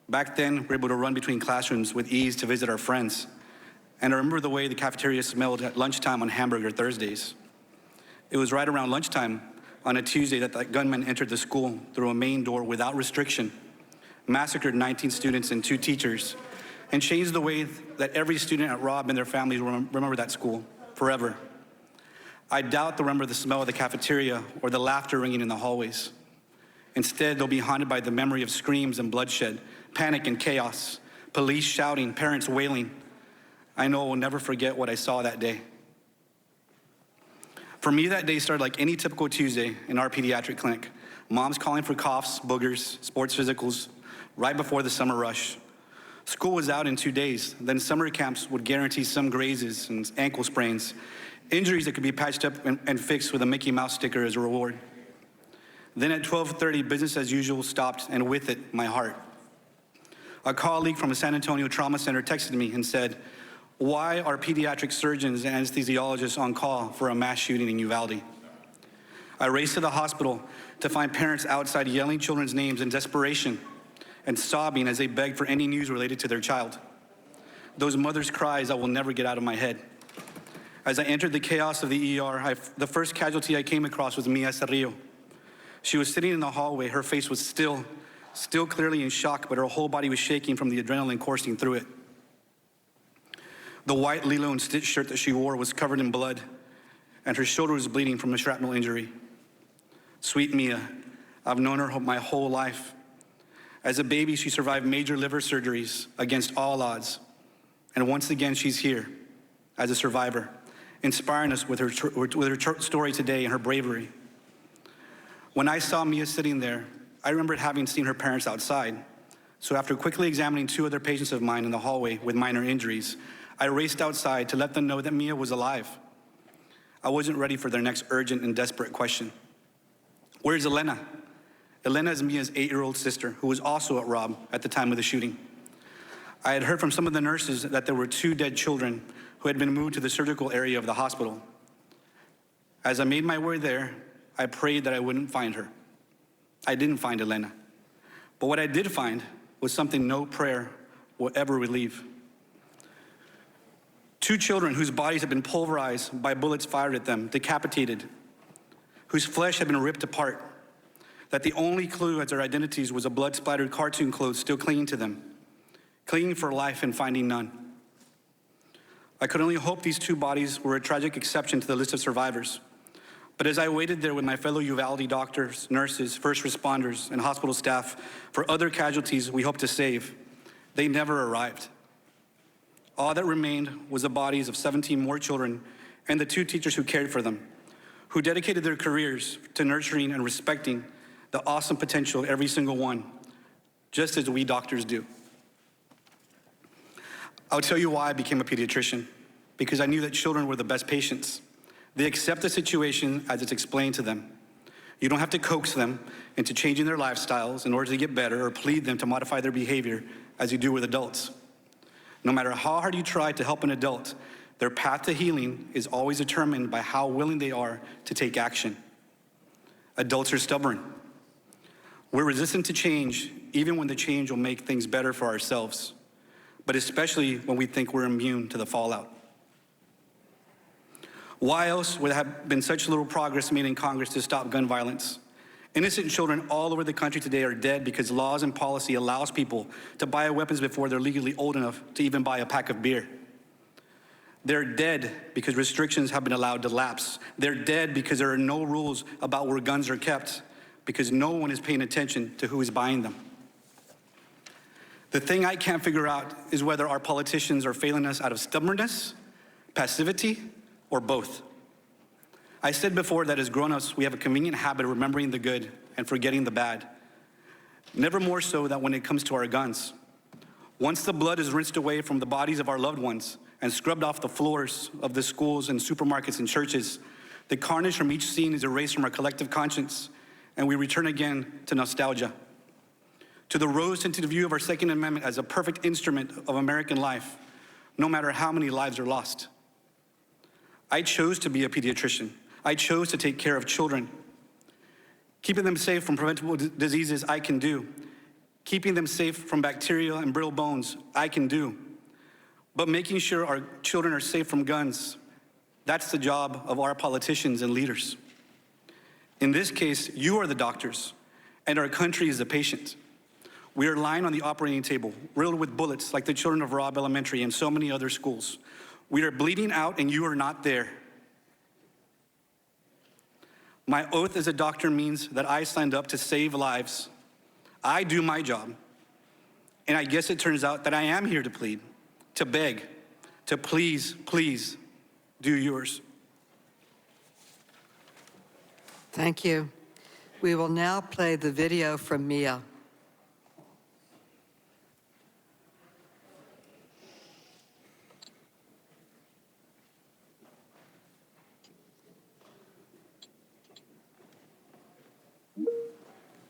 Back then, we were able to run between classrooms with ease to visit our friends. And I remember the way the cafeteria smelled at lunchtime on Hamburger Thursdays. It was right around lunchtime on a Tuesday that that gunman entered the school through a main door without restriction, massacred 19 students and 2 teachers, and changed the way that every student at Robb and their families remember that school forever. I doubt they'll remember the smell of the cafeteria or the laughter ringing in the hallways. Instead, they'll be haunted by the memory of screams and bloodshed, panic and chaos, police shouting, parents wailing. I know I will never forget what I saw that day. For me, that day started like any typical Tuesday in our pediatric clinic. Moms calling for coughs, boogers, sports physicals, right before the summer rush. School was out in 2 days. Then summer camps would guarantee some grazes and ankle sprains, injuries that could be patched up and fixed with a Mickey Mouse sticker as a reward. Then at 12:30, business as usual stopped, and with it, my heart. A colleague from a San Antonio trauma center texted me and said, "Why are pediatric surgeons and anesthesiologists on call for a mass shooting in Uvalde?" I raced to the hospital to find parents outside yelling children's names in desperation and sobbing as they begged for any news related to their child. Those mothers' cries I will never get out of my head. As I entered the chaos of the ER, the first casualty I came across was Mia Cerrillo. She was sitting in the hallway. Her face was still clearly in shock, but her whole body was shaking from the adrenaline coursing through it. The white Lilo and Stitch shirt that she wore was covered in blood, and her shoulder was bleeding from a shrapnel injury. Sweet Mia, I've known her my whole life. As a baby, she survived major liver surgeries against all odds. And once again, she's here as a survivor. inspiring us with her story today and her bravery. When I saw Mia sitting there, I remembered having seen her parents outside. So after quickly examining 2 other patients of mine in the hallway with minor injuries, I raced outside to let them know that Mia was alive. I wasn't ready for their next urgent and desperate question. Where's Elena? Elena is Mia's 8-year-old sister, who was also at Rob at the time of the shooting. I had heard from some of the nurses that there were 2 dead children who had been moved to the surgical area of the hospital. As I made my way there, I prayed that I wouldn't find her. I didn't find Elena. But what I did find was something no prayer will ever relieve. 2 children whose bodies had been pulverized by bullets fired at them, decapitated, whose flesh had been ripped apart, that the only clue as their identities was a blood-splattered cartoon clothes still clinging to them, clinging for life and finding none. I could only hope these 2 bodies were a tragic exception to the list of survivors. But as I waited there with my fellow Uvalde doctors, nurses, first responders, and hospital staff for other casualties we hoped to save, they never arrived. All that remained was the bodies of 17 more children and the 2 teachers who cared for them, who dedicated their careers to nurturing and respecting the awesome potential of every single one, just as we doctors do. I'll tell you why I became a pediatrician, because I knew that children were the best patients. They accept the situation as it's explained to them. You don't have to coax them into changing their lifestyles in order to get better or plead them to modify their behavior as you do with adults. No matter how hard you try to help an adult, their path to healing is always determined by how willing they are to take action. Adults are stubborn. We're resistant to change, even when the change will make things better for ourselves, but especially when we think we're immune to the fallout. Why else would there have been such little progress made in Congress to stop gun violence? Innocent children all over the country today are dead because laws and policy allows people to buy weapons before they're legally old enough to even buy a pack of beer. They're dead because restrictions have been allowed to lapse. They're dead because there are no rules about where guns are kept, because no one is paying attention to who is buying them. The thing I can't figure out is whether our politicians are failing us out of stubbornness, passivity, or both. I said before that as grown-ups, we have a convenient habit of remembering the good and forgetting the bad. Never more so than when it comes to our guns. Once the blood is rinsed away from the bodies of our loved ones and scrubbed off the floors of the schools and supermarkets and churches, the carnage from each scene is erased from our collective conscience, and we return again to nostalgia, to the rose-tinted view of our Second Amendment as a perfect instrument of American life, no matter how many lives are lost. I chose to be a pediatrician. I chose to take care of children. Keeping them safe from preventable diseases, I can do. Keeping them safe from bacteria and brittle bones, I can do. But making sure our children are safe from guns, that's the job of our politicians and leaders. In this case, you are the doctors, and our country is the patient. We are lying on the operating table, riddled with bullets like the children of Robb Elementary and so many other schools. We are bleeding out and you are not there. My oath as a doctor means that I signed up to save lives. I do my job. And I guess it turns out that I am here to plead, to beg, to please, please do yours. Thank you. We will now play the video from Mia.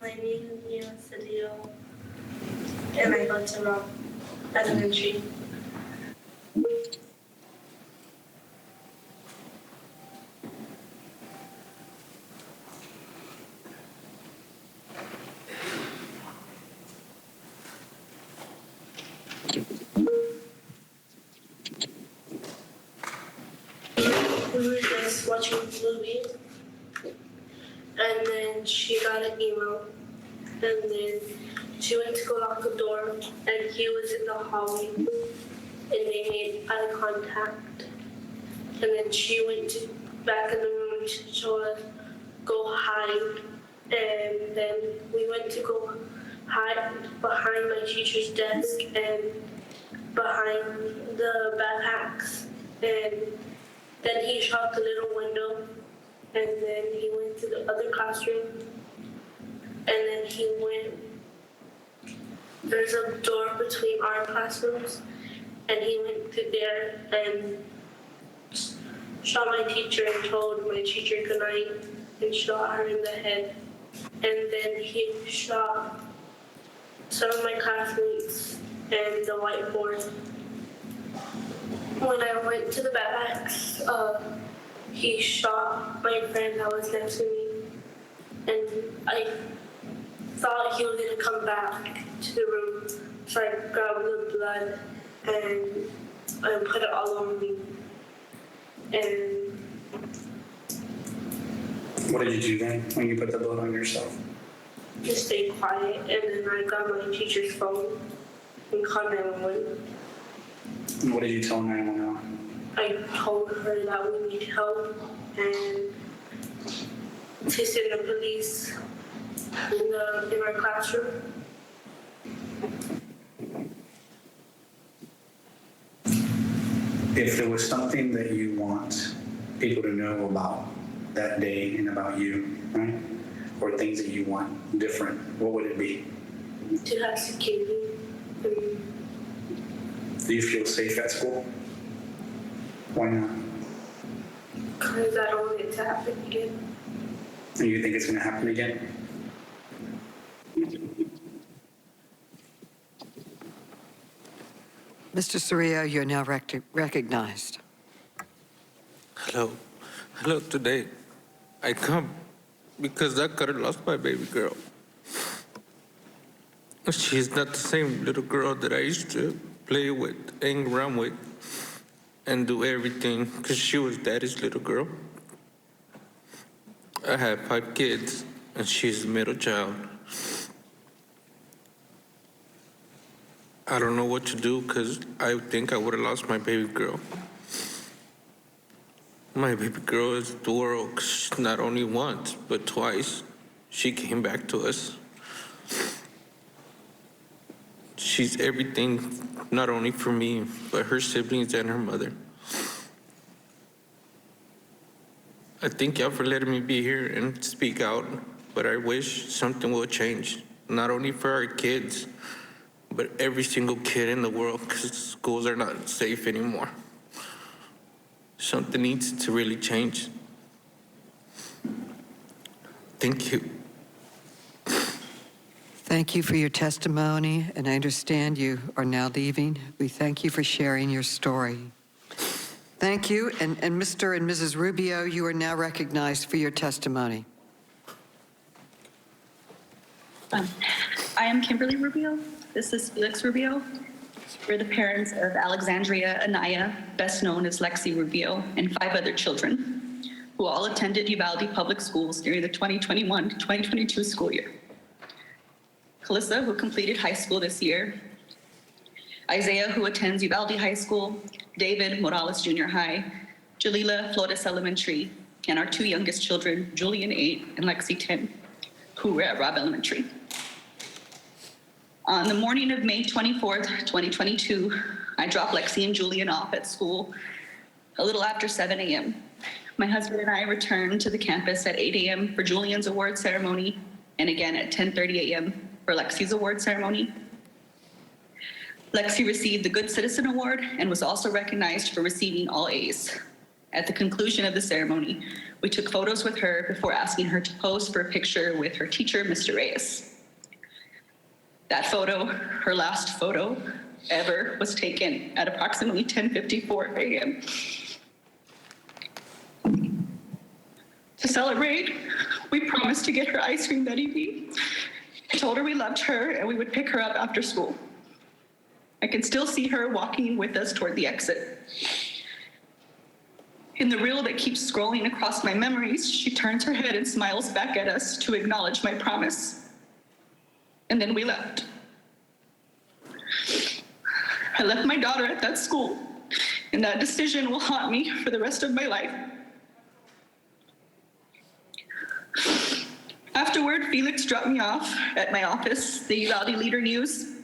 My name is Mia Cedillo, and I go to Robb Elementary. We were just watching a movie, and then she got an email, and then she went to go lock the door, and he was in the hallway, and they made eye contact, and then she went back in the room to show us go hide, and then we went to go hide behind my teacher's desk and behind the backpacks, and Then he shot the little window, and then he went to the other classroom, and then he went, there's a door between our classrooms, and he went to there and shot my teacher and told my teacher goodnight and shot her in the head. And then he shot some of my classmates and the whiteboard. When I went to the barracks, he shot my friend that was next to me, and I thought he was gonna come back to the room, so I grabbed the blood and put it all over me. And What did you do then when you put the blood on yourself? just stay quiet, and then I got my teacher's phone and called 911. And what did you tell 911? I told her that we need help and to send the police in our classroom. If there was something that you want people to know about that day and about you, right? Or things that you want different, what would it be? To have security. Do you feel safe at school? Why not? Because I don't want it to happen again. And you think it's going to happen again? Mr. Soria, you're now recognized. Hello. Hello, today I come because I could have lost my baby girl. She's not the same little girl that I used to play with, hang around with, and do everything because she was daddy's little girl. I have 5 kids and she's the middle child. I don't know what to do because I think I would have lost my baby girl. My baby girl is the world 'cause not only once, but twice. She came back to us. She's everything, not only for me, but her siblings and her mother. I thank y'all for letting me be here and speak out, but I wish something will change, not only for our kids, but every single kid in the world, because schools are not safe anymore. Something needs to really change. Thank you. Thank you for your testimony, and I understand you are now leaving. We thank you for sharing your story. Thank you, and Mr. and Mrs. Rubio, you are now recognized for your testimony. I am Kimberly Rubio. This is Felix Rubio. We're the parents of Alexandria Anaya, best known as Lexi Rubio, and 5 other children, who all attended Uvalde Public Schools during the 2021-2022 school year. Calissa, who completed high school this year, Isaiah, who attends Uvalde High School, David Morales Junior High, Jalila Flores Elementary, and our 2 youngest children, Julian 8 and Lexi 10, who were at Robb Elementary. On the morning of May 24th, 2022, I dropped Lexi and Julian off at school a little after 7 a.m. My husband and I returned to the campus at 8 a.m. for Julian's award ceremony, and again at 10:30 a.m. for Lexi's award ceremony. Lexi received the Good Citizen Award and was also recognized for receiving all A's. At the conclusion of the ceremony, we took photos with her before asking her to pose for a picture with her teacher, Mr. Reyes. That photo, her last photo ever, was taken at approximately 10:54 a.m. To celebrate, we promised to get her ice cream that evening. I told her we loved her and we would pick her up after school. I can still see her walking with us toward the exit. In the reel that keeps scrolling across my memories, she turns her head and smiles back at us to acknowledge my promise. And then we left. I left my daughter at that school, and that decision will haunt me for the rest of my life. Afterward, Felix dropped me off at my office, the Uvalde Leader News.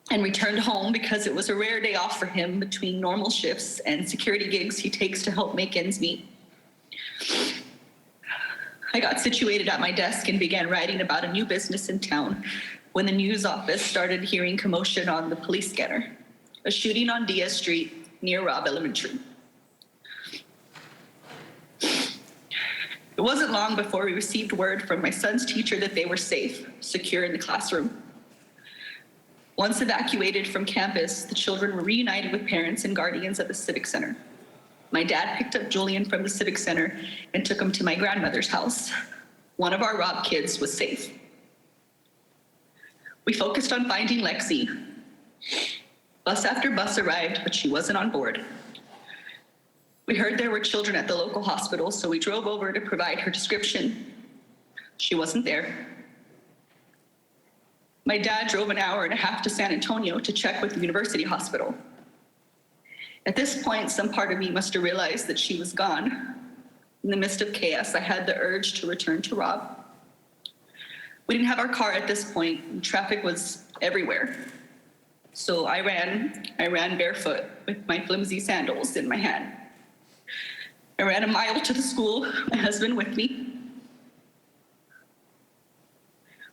and returned home because it was a rare day off for him between normal shifts and security gigs he takes to help make ends meet. I got situated at my desk and began writing about a new business in town when the news office started hearing commotion on the police scanner, a shooting on Diaz Street near Robb Elementary. It wasn't long before we received word from my son's teacher that they were safe, secure in the classroom. Once evacuated from campus, the children were reunited with parents and guardians at the Civic Center. My dad picked up Julian from the Civic Center and took him to my grandmother's house. One of our Robb kids was safe. We focused on finding Lexi. Bus after bus arrived, but she wasn't on board. We heard there were children at the local hospital, so we drove over to provide her description. She wasn't there. My dad drove an hour and a half to San Antonio to check with the university hospital. At this point, some part of me must have realized that she was gone. In the midst of chaos, I had the urge to return to Robb. We didn't have our car at this point, and traffic was everywhere. So I ran barefoot with my flimsy sandals in my hand. I ran a mile to the school, my husband with me.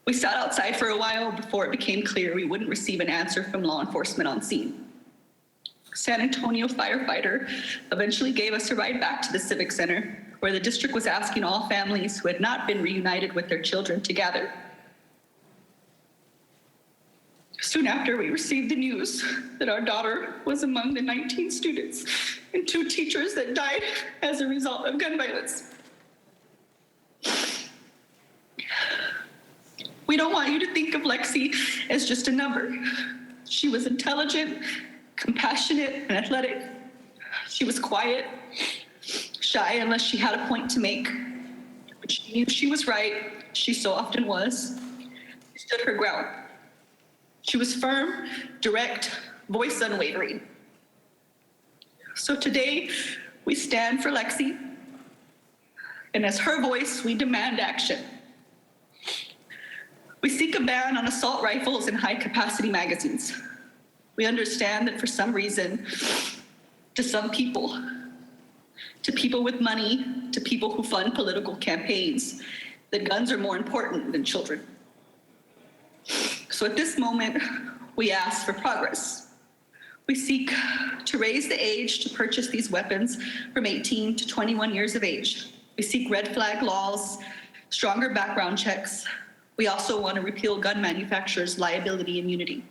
We sat outside for a while before it became clear we wouldn't receive an answer from law enforcement on scene. San Antonio firefighter eventually gave us a ride back to the Civic Center, where the district was asking all families who had not been reunited with their children to gather. Soon after, we received the news that our daughter was among the 19 students and 2 teachers that died as a result of gun violence. We don't want you to think of Lexi as just a number. She was intelligent, compassionate, and athletic. She was quiet, shy unless she had a point to make. But she knew she was right. She so often was. She stood her ground. She was firm, direct, voice unwavering. So today, we stand for Lexi, and as her voice, we demand action. We seek a ban on assault rifles and high-capacity magazines. We understand that for some reason, to some people, to people with money, to people who fund political campaigns, that guns are more important than children. So at this moment, we ask for progress. We seek to raise the age to purchase these weapons from 18 to 21 years of age. We seek red flag laws, stronger background checks. We also want to repeal gun manufacturers' liability immunity.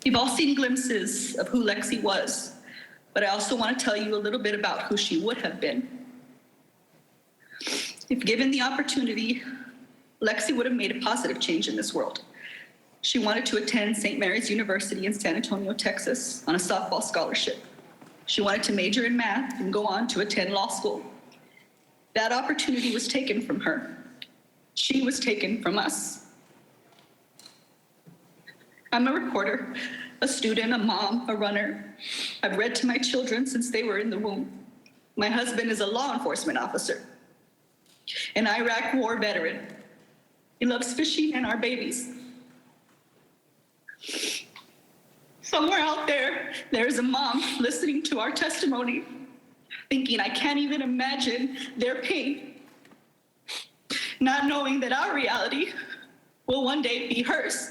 You've all seen glimpses of who Lexi was, but I also want to tell you a little bit about who she would have been. If given the opportunity, Lexi would have made a positive change in this world. She wanted to attend St. Mary's University in San Antonio, Texas, on a softball scholarship. She wanted to major in math and go on to attend law school. That opportunity was taken from her. She was taken from us. I'm a reporter, a student, a mom, a runner. I've read to my children since they were in the womb. My husband is a law enforcement officer, an Iraq war veteran. He loves fishing and our babies. Somewhere out there, there's a mom listening to our testimony, thinking, I can't even imagine their pain, not knowing that our reality will one day be hers,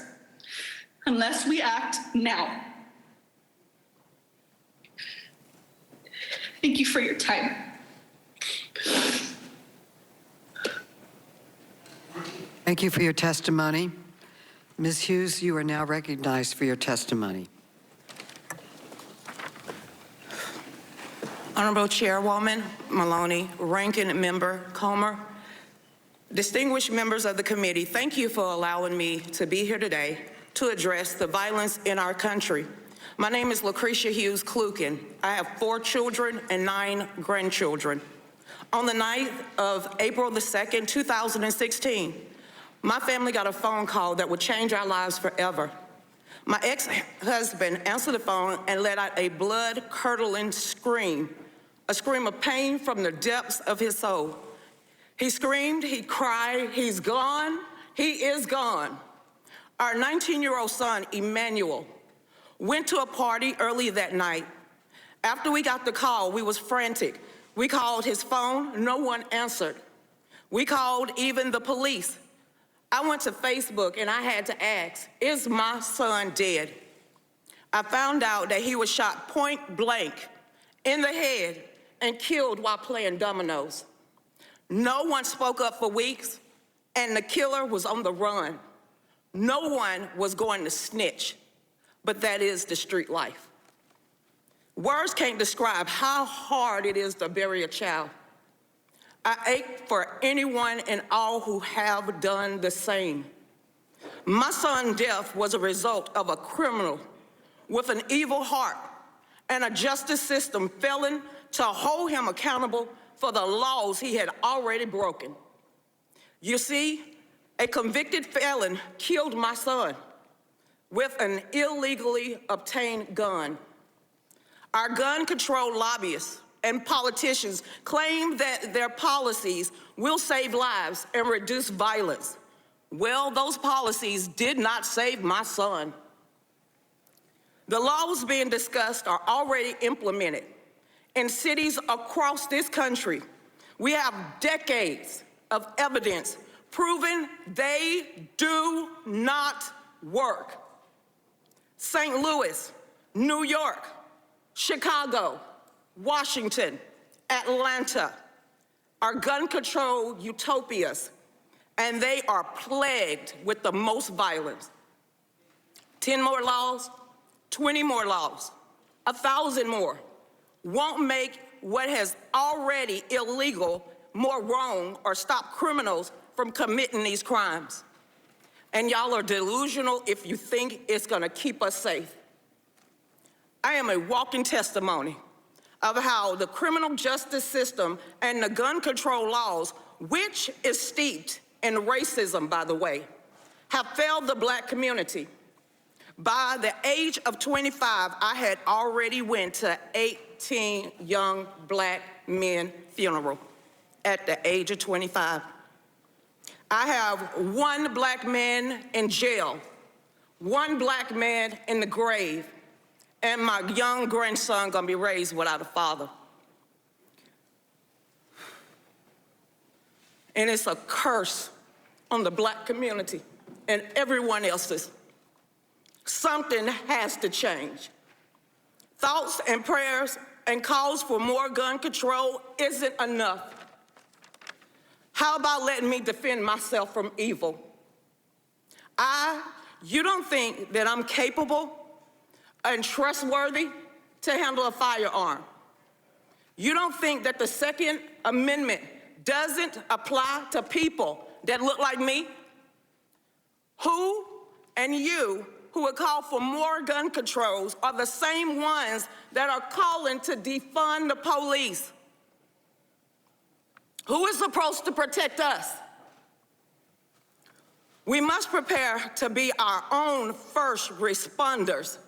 unless we act now. Thank you for your time. Thank you for your testimony. Ms. Hughes, you are now recognized for your testimony. Honorable Chairwoman Maloney, Ranking Member Comer, distinguished members of the committee, thank you for allowing me to be here today to address the violence in our country. My name is Lucretia Hughes Klukin. I have 4 children and 9 grandchildren. On the night of April the 2nd, 2016, my family got a phone call that would change our lives forever. My ex-husband answered the phone and let out a blood-curdling scream, a scream of pain from the depths of his soul. He screamed, he cried, he's gone, He is gone. Our 19-year-old son, Emmanuel, went to a party early that night. After we got the call, we was frantic. We called his phone, no one answered. We called even the police. I went to Facebook and I had to ask, is my son dead? I found out that he was shot point blank in the head and killed while playing dominoes. No one spoke up for weeks, and the killer was on the run. No one was going to snitch, but that is the street life. Words can't describe how hard it is to bury a child. I ache for anyone and all who have done the same. My son's death was a result of a criminal with an evil heart and a justice system failing to hold him accountable for the laws he had already broken. You see, a convicted felon killed my son with an illegally obtained gun. Our gun control lobbyists and politicians claim that their policies will save lives and reduce violence. Well, those policies did not save my son. The laws being discussed are already implemented in cities across this country. We have decades of evidence proving they do not work. St. Louis, New York, Chicago, Washington, Atlanta are gun control utopias, and they are plagued with the most violence. 10 more laws, 20 more laws, 1,000 more won't make what has already illegal more wrong or stop criminals from committing these crimes. And y'all are delusional if you think it's gonna keep us safe. I am a walking testimony of how the criminal justice system and the gun control laws, which is steeped in racism, by the way, have failed the Black community. By the age of 25, I had already went to 18 young Black men funerals at the age of 25. I have one Black man in jail, one Black man in the grave, and my young grandson gonna be raised without a father. And it's a curse on the Black community and everyone else's. Something has to change. Thoughts and prayers and calls for more gun control isn't enough. How about letting me defend myself from evil? You don't think that I'm capable and trustworthy to handle a firearm? You don't think that the Second Amendment doesn't apply to people that look like me? Who and you who would call for more gun controls are the same ones that are calling to defund the police. Who is supposed to protect us? We must prepare to be our own first responders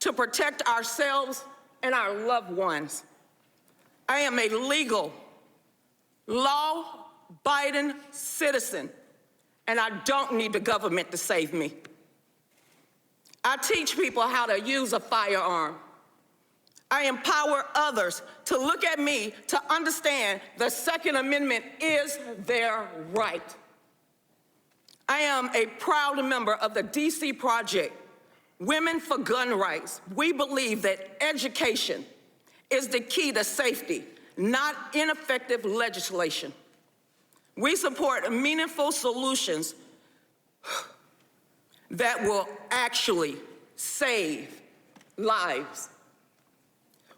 to protect ourselves and our loved ones. I am a legal, law-abiding citizen, and I don't need the government to save me. I teach people how to use a firearm. I empower others to look at me to understand the Second Amendment is their right. I am a proud member of the DC Project, Women for Gun Rights. We believe that education is the key to safety, not ineffective legislation. We support meaningful solutions that will actually save lives.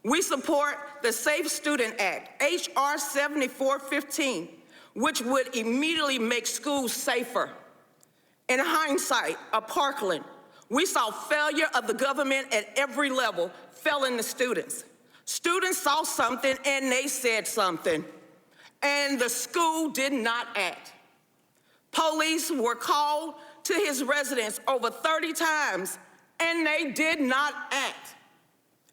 We support the Safe Student Act, H.R. 7415, which would immediately make schools safer. In hindsight, at Parkland, we saw failure of the government at every level failing the students. Students saw something and they said something, and the school did not act. Police were called to his residence over 30 times, and they did not act.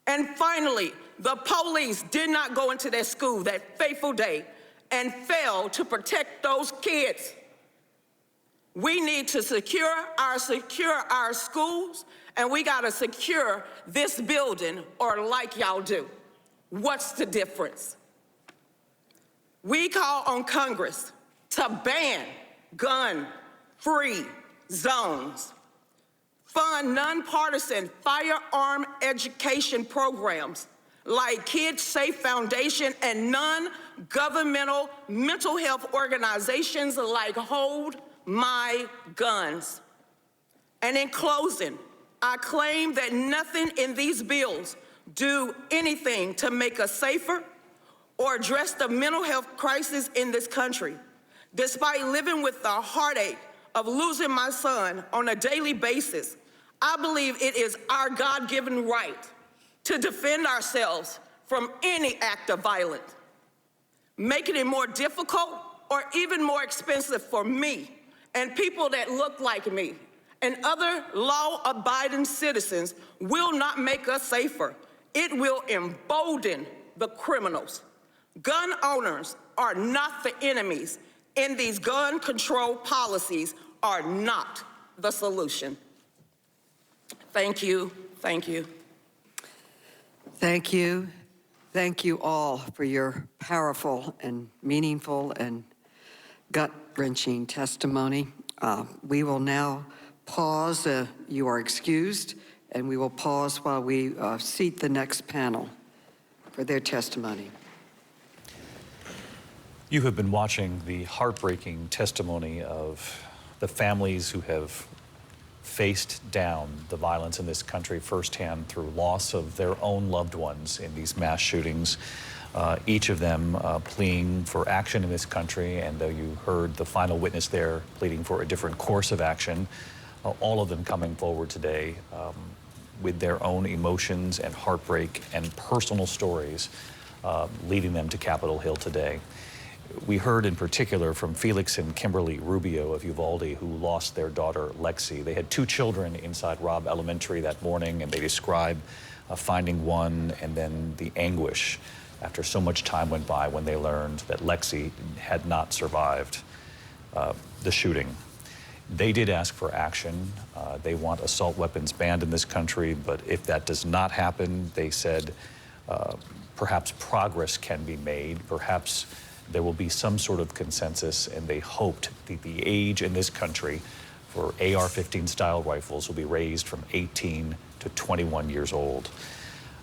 And finally, the police did not go into their school that fateful day and failed to protect those kids. We need to secure our schools, and we got to secure this building, or like y'all do. What's the difference? We call on Congress to ban gun-free zones, fund nonpartisan firearm education programs like Kids Safe Foundation and non-governmental mental health organizations like Hold My Guns. And in closing, I claim that nothing in these bills do anything to make us safer or address the mental health crisis in this country. Despite living with the heartache of losing my son on a daily basis, I believe it is our God-given right to defend ourselves from any act of violence, making it more difficult or even more expensive for me and people that look like me and other law-abiding citizens will not make us safer. It will embolden the criminals. Gun owners are not the enemies, and these gun control policies are not the solution. Thank you, thank you. Thank you. Thank you all for your powerful and meaningful and gut-wrenching testimony. We will now pause. You are excused, and we will pause while we seat the next panel for their testimony. You have been watching the heartbreaking testimony of the families who have faced down the violence in this country firsthand through loss of their own loved ones in these mass shootings. Each of them pleading for action in this country, and though you heard the final witness there pleading for a different course of action, all of them coming forward today with their own emotions and heartbreak and personal stories leading them to Capitol Hill today. We heard in particular from Felix and Kimberly Rubio of Uvalde, who lost their daughter Lexi. They had 2 children inside Robb Elementary that morning, and they described finding one and then the anguish after so much time went by when they learned that Lexi had not survived the shooting. They did ask for action. They want assault weapons banned in this country, but if that does not happen, they said perhaps progress can be made, perhaps there will be some sort of consensus, and they hoped that the age in this country for AR-15 style rifles will be raised from 18 to 21 years old.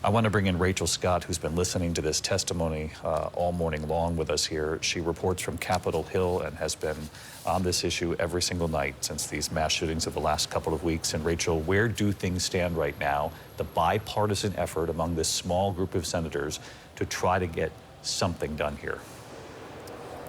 I want to bring in Rachel Scott, who's been listening to this testimony all morning long with us here. She reports from Capitol Hill and has been on this issue every single night since these mass shootings of the last couple of weeks. And Rachel, where do things stand right now, the bipartisan effort among this small group of senators to try to get something done here?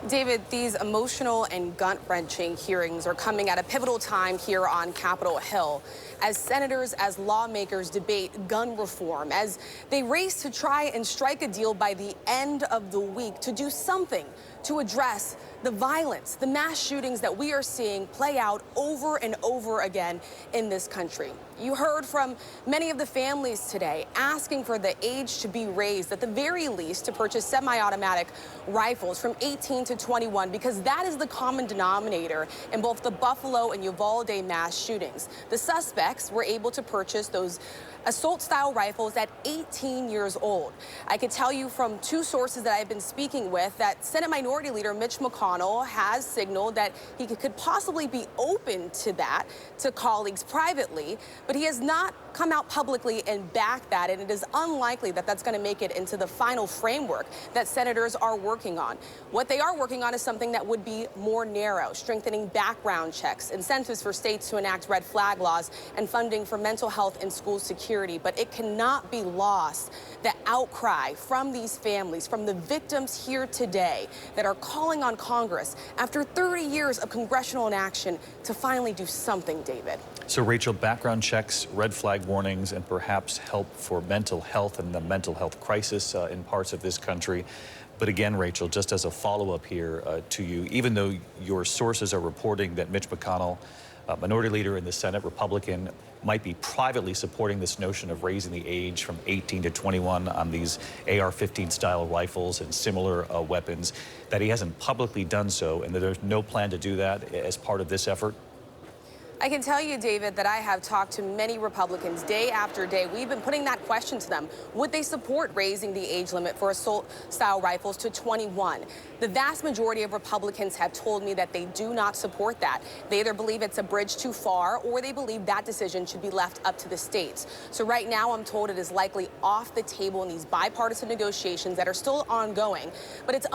David, these emotional and gut-wrenching hearings are coming at a pivotal time here on Capitol Hill as senators, as lawmakers debate gun reform, as they race to try and strike a deal by the end of the week to do something to address the violence, the mass shootings that we are seeing play out over and over again in this country. You heard from many of the families today asking for the age to be raised, at the very least, to purchase semi-automatic rifles from 18 to 21, because that is the common denominator in both the Buffalo and Uvalde mass shootings. The suspects were able to purchase those assault-style rifles at 18 years old. I could tell you from 2 sources that I've been speaking with that Senate Minority Leader Mitch McConnell has signaled that he could possibly be open to that to colleagues privately, but he has not come out publicly and backed that, and it is unlikely that that's going to make it into the final framework that senators are working on. What they are working on is something that would be more narrow, strengthening background checks, incentives for states to enact red flag laws, and funding for mental health and school security. But it cannot be lost, the outcry from these families, from the victims here today that are calling on Congress after 30 years of congressional inaction to finally do something, David. So, Rachel, background checks, red flag warnings, and perhaps help for mental health and the mental health crisis in parts of this country. But again, Rachel, just as a follow-up here to you, even though your sources are reporting that Mitch McConnell, Minority Leader in the Senate, Republican, might be privately supporting this notion of raising the age from 18 to 21 on these AR-15 style rifles and similar weapons, that he hasn't publicly done so, and that there's no plan to do that as part of this effort? I can tell you, David, that I have talked to many Republicans day after day. We've been putting that question to them. Would they support raising the age limit for assault-style rifles to 21? The vast majority of Republicans have told me that they do not support that. They either believe it's a bridge too far or they believe that decision should be left up to the states. So right now, I'm told it is likely off the table in these bipartisan negotiations that are still ongoing. But it's